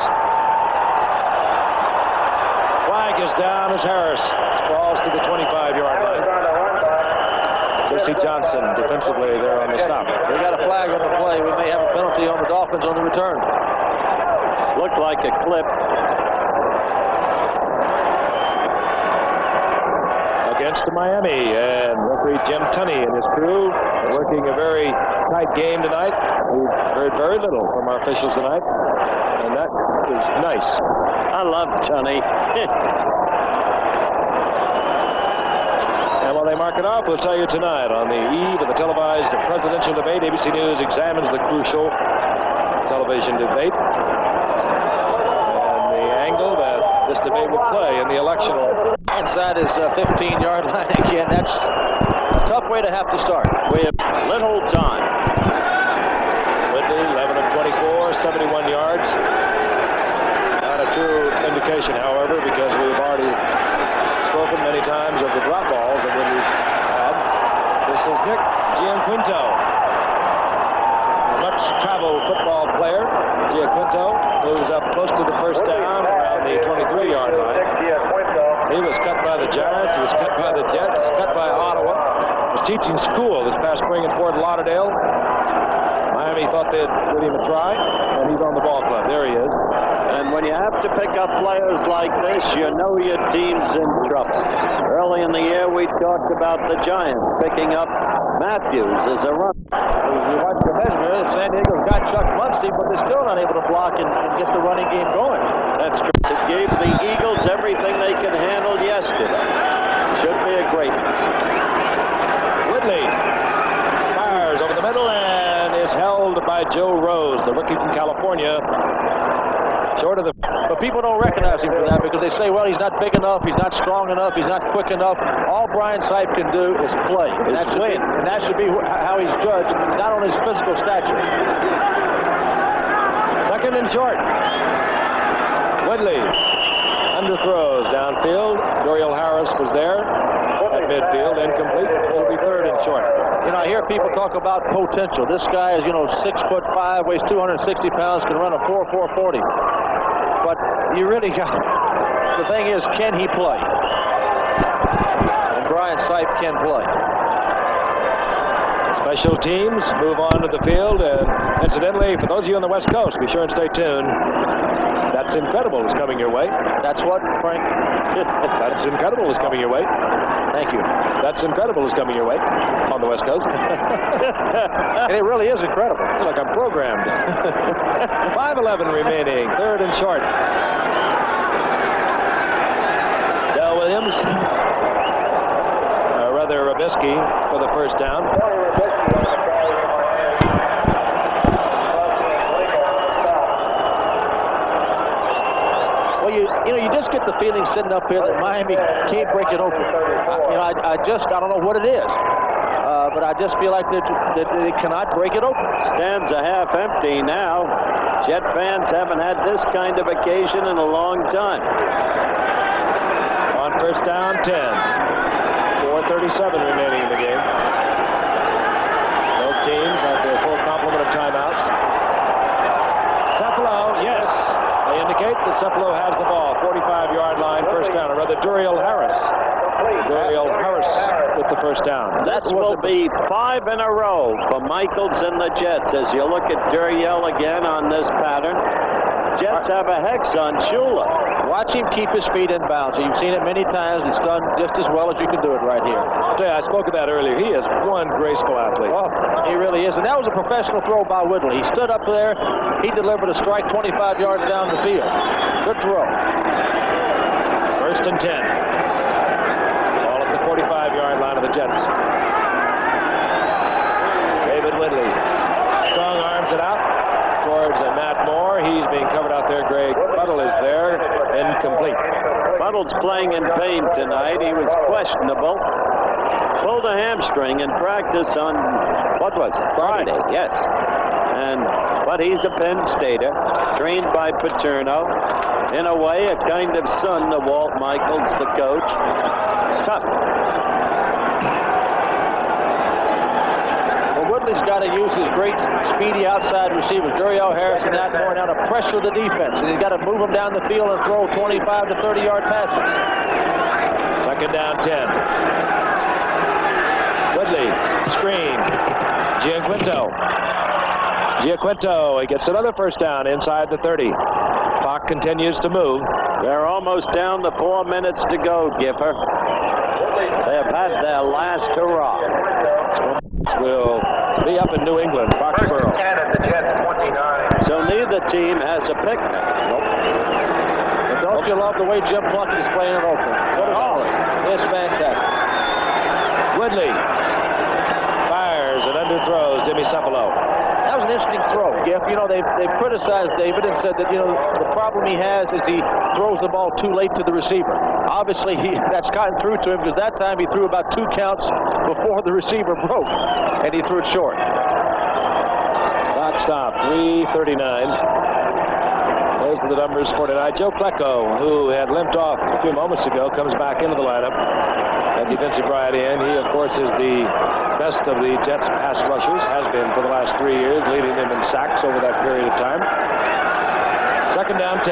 Flag is down as Harris falls to the 25-yard line. Jesse Johnson defensively there on the stop. We got a flag on the play. We may have a penalty on the Dolphins on the return. Looked like a clip. Against Miami, and referee Jim Tunney and his crew are working a very tight game tonight. We've heard very little from our officials tonight, and that is nice. I love Tunney. And while they mark it off, we'll tell you tonight on the eve of the televised presidential debate, ABC News examines the crucial television debate and the angle that this debate will play in the election. Inside his 15-yard line again. That's a tough way to have to start. We have little time. Whitley, 11 of 24, 71 yards. Not a true indication, however, because we've already spoken many times of the drop balls that Whitley's had. This is Nick Gianquinto, a much-traveled football player. Gianquinto moves up close to the first down around the 23-yard line. He was cut by the Giants. He was cut by the Jets. Cut by Ottawa. Was teaching school this past spring in Fort Lauderdale. Miami thought they'd give him a try, and he's on the ball club. There he is. And when you have to pick up players like this, you know your team's in trouble. Early in the year, we talked about the Giants picking up Matthews as a runner. You watch the measurement, San Diego's got Chuck Muncie, but they're still not able to block and get the running game going. That's true. It gave the Eagles everything they could handle yesterday. Should be a great one. Whitley fires over the middle and is held by Joe Rose, the rookie from California. Short of the... But people don't recognize him for that because they say, well, he's not big enough, he's not strong enough, he's not quick enough. All Brian Sipe can do is play. And that should be how he's judged, not on his physical stature. Second and short. Whitley underthrows downfield. Duriel Harris was there at midfield, incomplete. It'll be third and short. You know, I hear people talk about potential. This guy is, 6'5", weighs 260 pounds, can run a 4.40. But you really got the thing is, can he play? And Brian Sipe can play. Special teams move on to the field, and incidentally, for those of you on the West Coast, be sure and stay tuned. That's Incredible is coming your way. That's what, Frank? That's Incredible is coming your way. Thank you. That's Incredible is coming your way on the West Coast. And it really is incredible. Look, I'm programmed. 5:11 remaining, third and short. Del Williams, rather Robisky for the first down. Well, you just get the feeling sitting up here that Miami can't break it open. I don't know what it is. But I just feel like that they cannot break it open. Stands a half empty now. Jet fans haven't had this kind of occasion in a long time. On first down, 10. 4:37 remaining in the game. Both teams have their full complement of timeouts. Cephalo, yes. They indicate that Cephalo has the ball. 45-yard line, first down. Or rather, Duriel Harris. Duriel Harris with the first down. This will be 5 in a row for Michaels and the Jets as you look at Duriel again on this pattern. Jets have a hex on Shula. Watch him keep his feet in bounds. You've seen it many times. It's done just as well as you can do it right here. I'll tell you, I spoke of that earlier. He is one graceful athlete. Oh, he really is. And that was a professional throw by Whitley. He stood up there. He delivered a strike 25 yards down the field. Good throw. First and 10. Ball at the 45-yard line of the Jets. David Whitley. Strong arms it out towards Matt Moore. He's being covered out there. Greg Buttle is there. Incomplete. Buttle's playing in pain tonight. He was questionable. Pulled a hamstring in practice on, what was it? Friday, yes. But he's a Penn Stater, trained by Paterno. In a way, a kind of son to Walt Michaels, the coach. Tough. Whitley's got to use his great speedy outside receivers, Duriel Harris and Matt Moore, now to pressure the defense. And he's got to move them down the field and throw 25 to 30-yard passes. Second down, 10. Whitley, screen. Giaquinto, he gets another first down inside the 30. Clock continues to move. They're almost down to 4 minutes to go, Gipper. They have had their last hurrah. Will be up in New England, Foxborough. So neither team has a picnic. But don't you love the way Jim Plunkett is playing in Oakland? What is Ollie? It's fantastic. Whitley fires and underthrows Jimmy Cephalo. That was an interesting throw, Giff. They've criticized David and said that, the problem he has is he throws the ball too late to the receiver. Obviously, that's gotten through to him because that time he threw about 2 counts before the receiver broke, and he threw it short. Clock stop, 3:39. Those are the numbers for tonight. Joe Klecko, who had limped off a few moments ago, comes back into the lineup. And defensive right end. He, of course, is the best of the Jets pass rushers, has been for the last 3 years, leading them in sacks over that period of time. Second down, 10.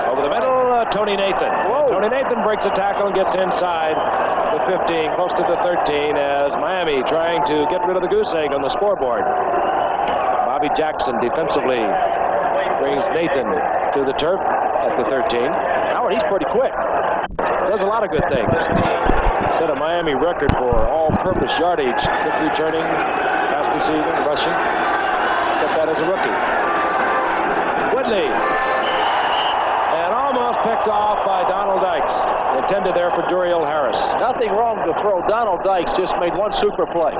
Over the middle, Tony Nathan. Whoa. Tony Nathan breaks a tackle and gets inside the 15, close to the 13, as Miami trying to get rid of the goose egg on the scoreboard. Bobby Jackson defensively brings Nathan to the turf at the 13. Howard, he's pretty quick. Does a lot of good things. Set a Miami record for all-purpose yardage, quick returning, pass receiving, rushing. Set that as a rookie. Whitley. And almost picked off by Donald Dykes. Intended there for Duriel Harris. Nothing wrong to throw. Donald Dykes just made one super play.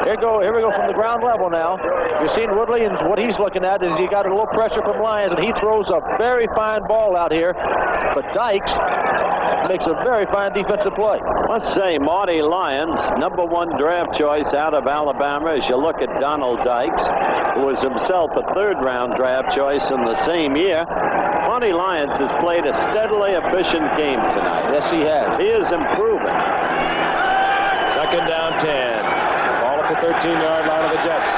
Here we go from the ground level now. You're seeing Woodley, and what he's looking at is he got a little pressure from Lyons, and he throws a very fine ball out here. But Dykes makes a very fine defensive play. Must say, Marty Lyons, #1 draft choice out of Alabama, as you look at Donald Dykes, who was himself a 3rd-round draft choice in the same year. Marty Lyons has played a steadily efficient game tonight. Yes, he has. He is improving. Second down, 10. Ball at the 13-yard line of the Jets.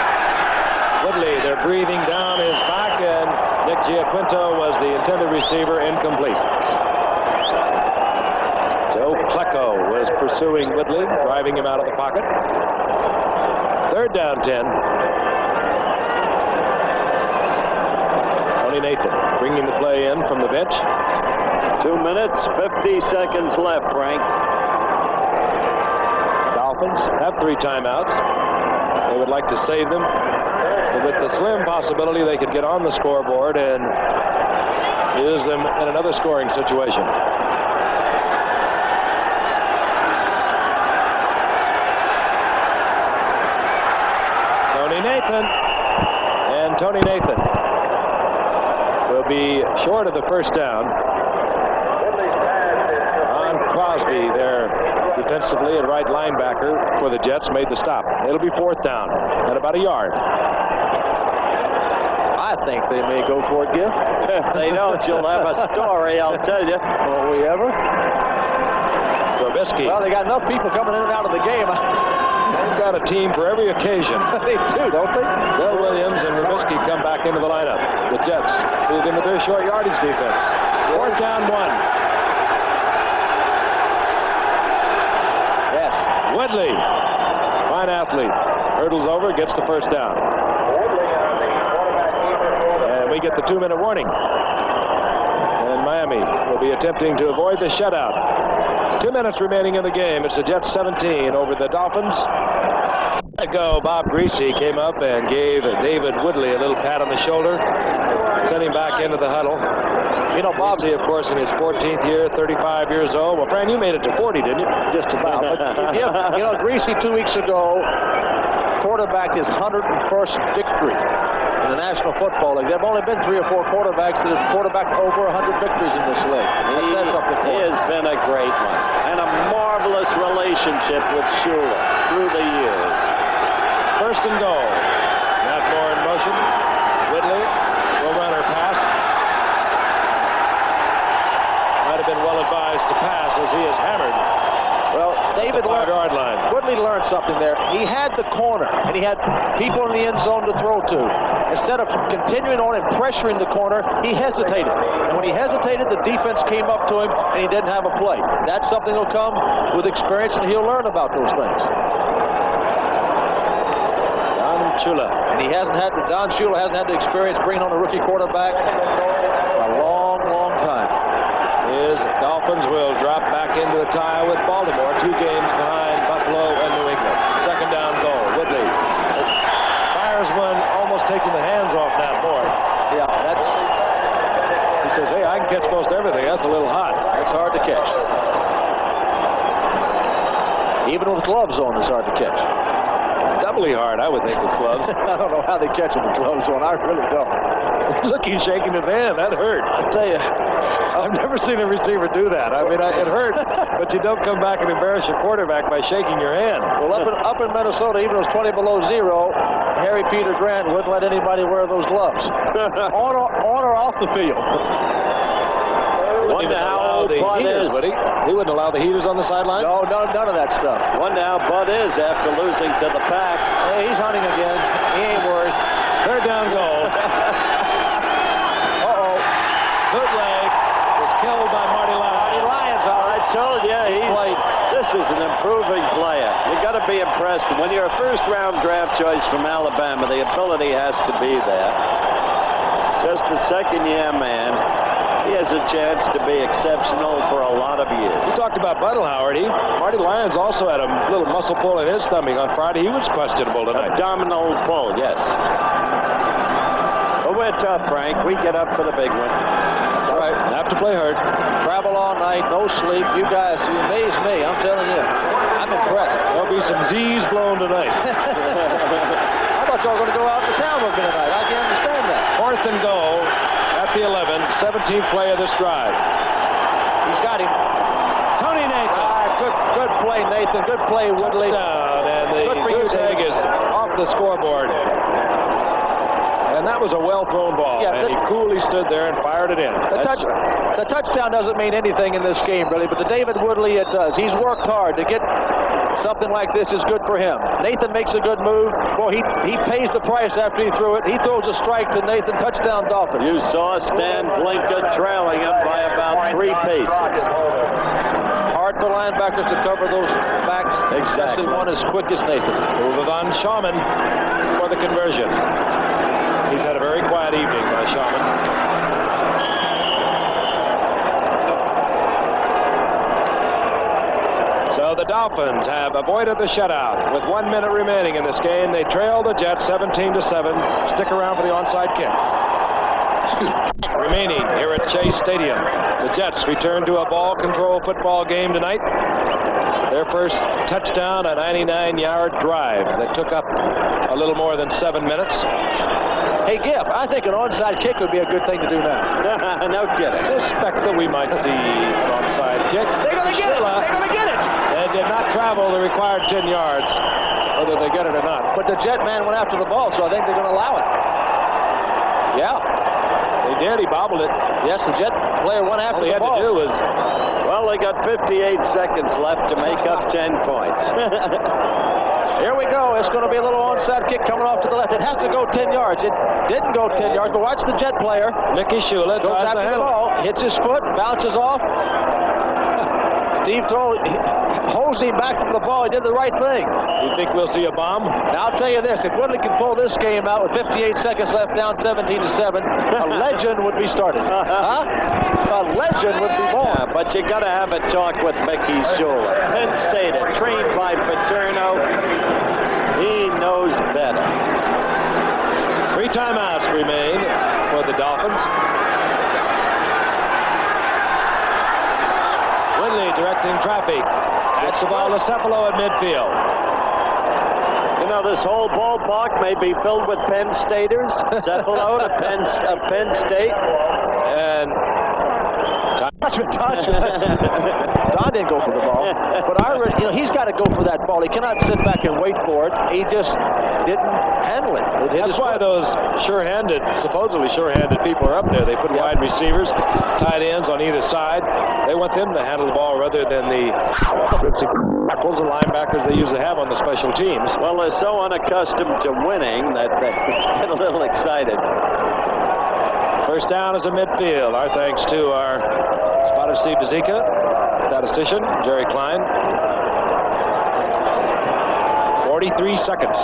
Woodley, they're breathing down his back, and Nick Giaquinto was the intended receiver, incomplete. Joe Klecko was pursuing Woodley, driving him out of the pocket. 3rd down 10. Tony Nathan bringing the play in from the bench. 2 minutes, 50 seconds left, Frank. Dolphins have 3 timeouts. They would like to save them with the slim possibility they could get on the scoreboard and use them in another scoring situation. Tony Nathan. And Tony Nathan will be short of the first down. On Crosby there defensively at right linebacker for the Jets made the stop. It'll be 4th down at about a yard. I think they may go for it, Giff. If they don't, you'll have a story, I'll tell you. Will we ever? Trubisky. Well, they got enough people coming in and out of the game. They've got a team for every occasion. They do, don't they? Bill Williams and Trubisky come back into the lineup. The Jets move into their short yardage defense. 4th down 1. Yes. Woodley, fine athlete, hurdles over, gets the first down. And we get the 2-minute warning. And Miami will be attempting to avoid the shutout. 2 minutes remaining in the game. It's the Jets 17 over the Dolphins. Ago, Bob Greasy came up and gave David Woodley a little pat on the shoulder, sent him back into the huddle. You know, Bob, Greasy, of course, in his 14th year, 35 years old. Well, Fran, you made it to 40, didn't you? just about. But, you know, Greasy 2 weeks ago quarterbacked his 101st victory in the National Football League. There have only been 3 or 4 quarterbacks that have quarterbacked over 100 victories in this league. That says something for He him. has been a great one and a marvelous relationship with Shula through the years. 1st and goal. Matt Moore in motion. Woodley will run or pass. Might have been well advised to pass as he is hammered. Well, David the 5-yard line. Woodley learned something there. He had the corner, and he had people in the end zone to throw to. Instead of continuing on and pressuring the corner, he hesitated. And when he hesitated, the defense came up to him, and he didn't have a play. That's something that'll come with experience, and he'll learn about those things. Don Shula. And Don Shula hasn't had the experience bringing on a rookie quarterback for a long, long time. His Dolphins will drop back into a tie with Baltimore, 2 games behind Buffalo and New England. 2nd down goal. Woodley fires one, almost taking the hands off Matt Moore. Yeah, He says, hey, I can catch most everything. That's a little hot. that's hard to catch. Even with gloves on, it's hard to catch. Doubly hard, I would think, with gloves. I don't know how they catch him with gloves on. I really don't. Look, he's shaking his hand. That hurt. I tell you, I've never seen a receiver do that. I mean, it hurt, but you don't come back and embarrass your quarterback by shaking your hand. well, up in Minnesota, even though it's 20 below zero, Harry Peter Grant wouldn't let anybody wear those gloves, on or off the field. Wonder how old Bud is. Would he? He wouldn't allow the heaters on the sideline? No, none of that stuff. Wonder how Bud is after losing to the Pack. Hey, he's hunting again. He ain't worried. 3rd down goal. Uh-oh. Bootleg was killed by Marty Lyons. Lions, all I right. told you, this is an improving player. You got to be impressed. When you're a 1st-round draft choice from Alabama, the ability has to be there. Just a 2nd-year man. He has a chance to be exceptional for a lot of years. You talked about Buttle, Howard. Marty Lyons also had a little muscle pull in his stomach on Friday. He was questionable tonight. Abdominal pull, yes. But we're tough, Frank. We get up for the big one. That's right. Have to play hard. Travel all night, no sleep. You guys, you amaze me. I'm telling you. I'm impressed. There'll be some Z's blown tonight. I thought y'all were going to go out to town with me tonight. I can't understand that. 4th and goal at the 11, 17th play of this drive. He's got him. Tony Nathan. Good play, Nathan. Good play, Woodley. Touchdown, and the Good for you, goose egg David. is off the scoreboard. And that was a well-thrown ball. Yeah, and he coolly stood there and fired it in. The touchdown doesn't mean anything in this game, really, but to David Woodley, it does. He's worked hard to get something like this is good for him. Nathan makes a good move. Well, he pays the price after he threw it. He throws a strike to Nathan. Touchdown, Dolphins. You saw Stan Blinka trailing him by about 3 paces. Hard for linebackers to cover those backs, especially one as quick as Nathan. Move on Shawman for the conversion. He's had a very quiet evening by Shawman. So the Dolphins have avoided the shutout. With 1 minute remaining in this game, they trail the Jets 17-7. Stick around for the onside kick. Remaining here at Chase Stadium. The Jets return to a ball control football game tonight. Their first touchdown, a 99-yard drive that took up a little more than 7 minutes. Hey, Giff, I think an onside kick would be a good thing to do now. No kidding. Suspect that we might see an onside kick. They're going to get it. They're going to get it. They did not travel the required 10 yards, whether they get it or not. But the Jet man went after the ball, so I think they're going to allow it. Yeah. They did. He bobbled it. Yes, the Jet player went after All he the had ball. to do was... Well, they got 58 seconds left to make up 10 points. Here we go. It's going to be a little onside kick coming off to the left. It has to go 10 yards. It didn't go 10 yards, but watch the Jet player. Mickey Shula Goes tries to after the handle it. ball, hits his foot, bounces off. Steve holds him back from the ball. He did the right thing. You think we'll see a bomb? Now, I'll tell you this. If Woodley can pull this game out with 58 seconds left, down 17-7, a legend would be started. Huh? A legend would be born. Yeah, but you got to have a talk with Mickey Shula. Penn State, trained by Paterno. He knows better. 3 timeouts remain for the Dolphins. Woodley directing traffic. Gets the ball to Cephalo at midfield. You know, this whole ballpark may be filled with Penn Staters. Cephalo to Penn State. And Don didn't go for the ball, but he's got to go for that ball. He cannot sit back and wait for it. He just didn't handle it. that's why those supposedly sure-handed people are up there. They put wide receivers, tight ends on either side. They want them to handle the ball rather than the tackles and linebackers they usually have on the special teams. Well, they're so unaccustomed to winning that they get a little excited. First down is a midfield. Our thanks to our spotter Steve Bazika, statistician Jerry Klein. 43 seconds.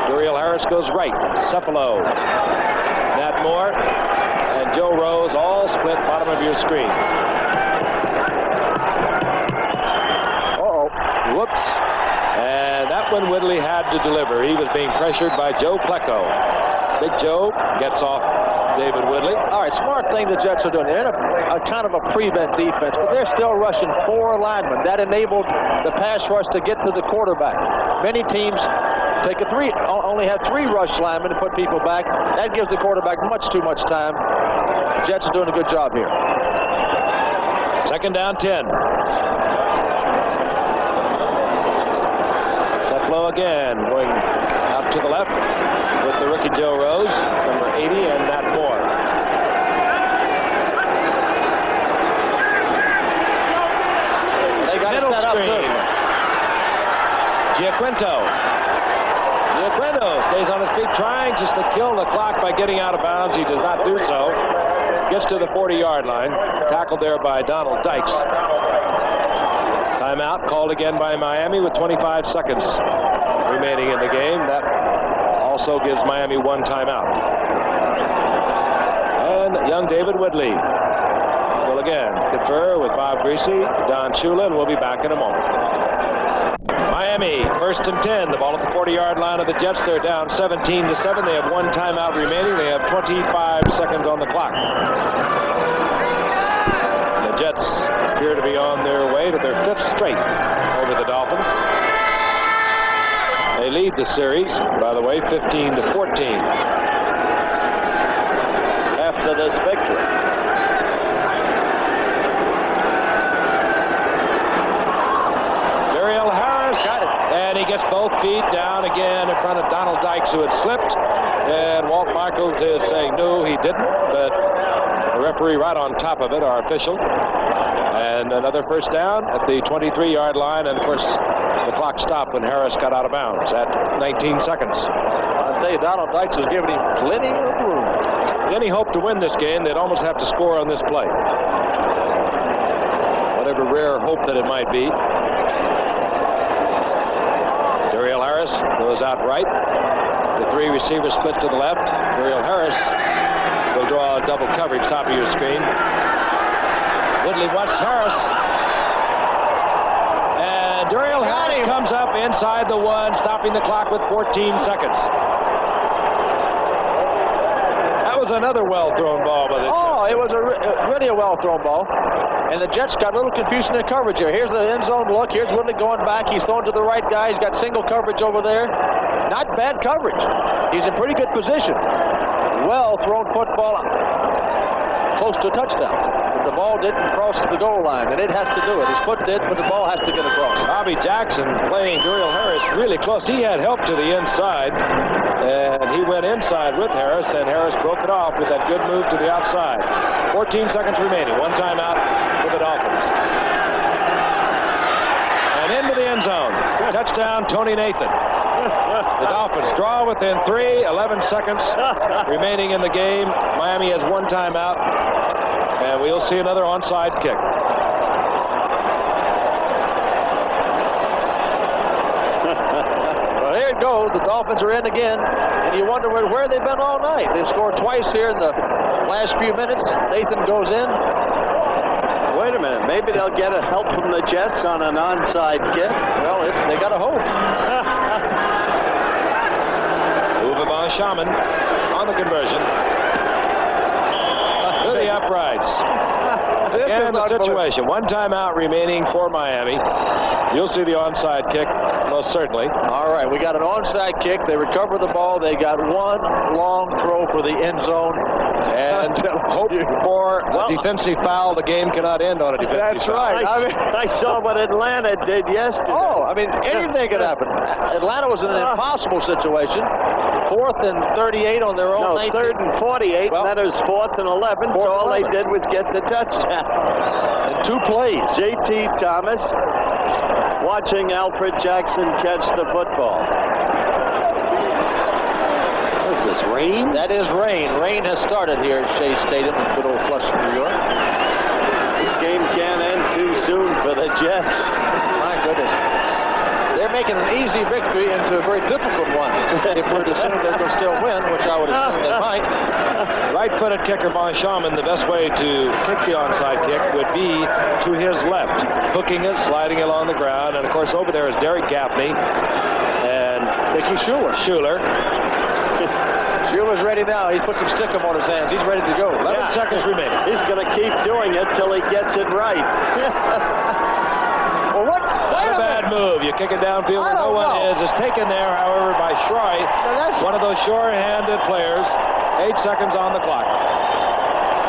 Uriel Harris goes right. Cephalo, Nat Moore, and Joe Rose all split bottom of your screen. Whoops. And that one Woodley had to deliver. He was being pressured by Joe Klecko. Big Joe gets off David Woodley. All right, smart thing the Jets are doing. They're in a kind of a prevent defense, but they're still rushing 4 linemen. That enabled the pass rush to get to the quarterback. Many teams only have 3 rush linemen to put people back. That gives the quarterback much too much time. The Jets are doing a good job here. Second down 10. Cephalo again going out to the left with the rookie Joe Rose, number 80, and Nat Moore. They got Middle it set up screen. too. Giaquinto stays on his feet, trying just to kill the clock by getting out of bounds. He does not do so. Gets to the 40-yard line. Tackled there by Donald Dykes. Timeout called again by Miami with 25 seconds remaining in the game. That also gives Miami 1 timeout. And young David Woodley will again confer with Bob Greasy, Don Shula, and we'll be back in a moment. Miami, 1st and 10. The ball at the 40-yard line of the Jets. They're down 17-7. They have 1 timeout remaining. They have 25 seconds on the clock. The Jets appear to be on their way to their 5th straight over the Dolphins. They lead the series, by the way, 15-14. After this victory. And he gets both feet down again in front of Donald Dykes, who had slipped. And Walt Dolphins is saying no, he didn't, but the referee right on top of it, our official. And another first down at the 23-yard line, and of course the clock stopped when Harris got out of bounds at 19 seconds. I'll tell you, Donald Dykes was giving him plenty of room. Any hope to win this game, they'd almost have to score on this play. Whatever rare hope that it might be. Duriel Harris goes out right. The three receivers split to the left. Duriel Harris will draw a double coverage, top of your screen. Woodley wants Harris. And Duriel Harris comes up inside the one, stopping the clock with 14 seconds. That was another well-thrown ball by the Jets. It was really a well-thrown ball. And the Jets got a little confused in their coverage here. Here's the end zone look. Here's Woodley going back. He's throwing to the right guy. He's got single coverage over there. Not bad coverage. He's in pretty good position. Well-thrown football close to a touchdown. But the ball didn't cross the goal line, and it has to do it. His foot did, but the ball has to get across. Bobby Jackson playing Duriel Harris really close. He had help to the inside, and he went inside with Harris, and Harris broke it off with that good move to the outside. 14 seconds remaining. One timeout for the Dolphins. And into the end zone. Touchdown, Tony Nathan. The Dolphins draw within 11 seconds remaining in the game. Miami has one timeout, and we'll see another onside kick. Well, here it goes. The Dolphins are in again, and you wonder where they've been all night. They've scored twice here in the last few minutes. Nathan goes in. Wait a minute. Maybe they'll get a help from the Jets on an onside kick. Well, they got a hope. Uwe von Schamann on the conversion. To the uprights. Again, the situation. One timeout remaining for Miami. You'll see the onside kick, most certainly. All right, we got an onside kick. They recover the ball. They got one long throw for the end zone. And hope for a defensive foul. The game cannot end on a defensive foul. That's right. I saw what Atlanta did yesterday. Anything could happen. Atlanta was in an impossible situation. 4th and 38 on their own. No, 3rd and 48, and that was 4th and 11, so all they did was get the touchdown. In 2 plays. J.T. Thomas watching Alfred Jackson catch the football. What is this, rain? That is rain. Rain has started here at Shea Stadium in good old Flushing, New York. This game can't end too soon for the Jets. My goodness. They're making an easy victory into a very difficult one. If we're to assume they're going to still win, which I would assume they might. Right-footed kicker von Schamann, the best way to kick the onside kick would be to his left, hooking it, sliding it along the ground, and of course over there is Derek Gaffney and Mickey Schuler. Schuler's ready now. He's put some stickum on his hands. He's ready to go. 11 seconds remaining. He's going to keep doing it till he gets it right. Well, what? Not a bad move. You kick it downfield where no one is. It's taken there, however, by Schroy, one of those sure-handed players. 8 seconds on the clock.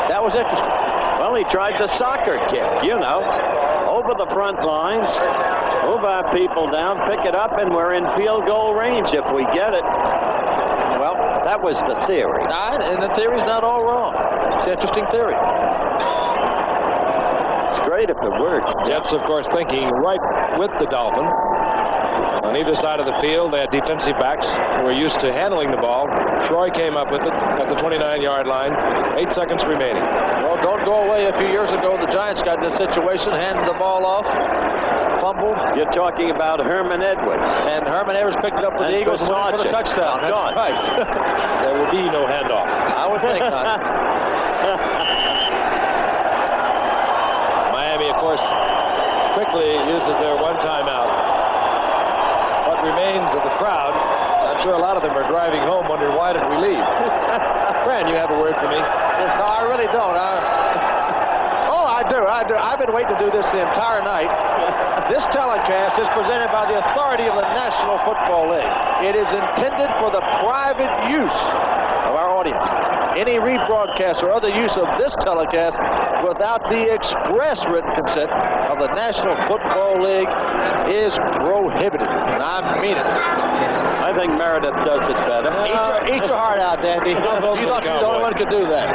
That was interesting. Well, he tried the soccer kick, over the front lines, move our people down, pick it up, and we're in field goal range if we get it. Well, that was the theory. And the theory's not all wrong. It's an interesting theory. It's great if it works. Jets, of course, thinking right with the Dolphins. On either side of the field, they had defensive backs who were used to handling the ball. Troy came up with it at the 29-yard line. 8 seconds remaining. Well, don't go away. A few years ago, the Giants got in this situation, handed the ball off, fumbled. You're talking about Herman Edwards. And Herman Edwards picked it up with the Eagles and went for the touchdown. That's right. There will be no handoff. I would think not. Miami, of course, quickly uses their one timeout. What remains of the crowd, I'm sure a lot of them are driving home wondering, why did we leave? Fran, you have a word for me? No, I really don't. I do. I've been waiting to do this the entire night. This telecast is presented by the authority of the National Football League. It is intended for the private use of our audience. any rebroadcast or other use of this telecast without the express written consent of the National Football League is prohibited. And I mean it. I think Meredith does it better. Eat your heart out, Dandy. You thought you were the only one who could do that.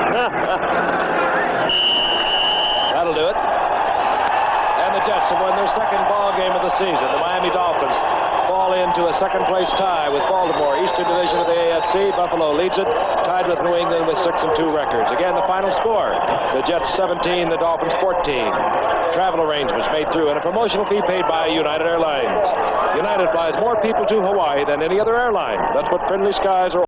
That'll do it. And the Jets have won their second ball game of the season. The Miami Dolphins fall into a second-place tie with Baltimore, Eastern Division of the AFC. Buffalo leads it, tied with New England with 6-2 records. Again, the final score: the Jets 17, the Dolphins 14. Travel arrangements made through, and a promotional fee paid by United Airlines. United flies more people to Hawaii than any other airline. That's what Friendly Skies are.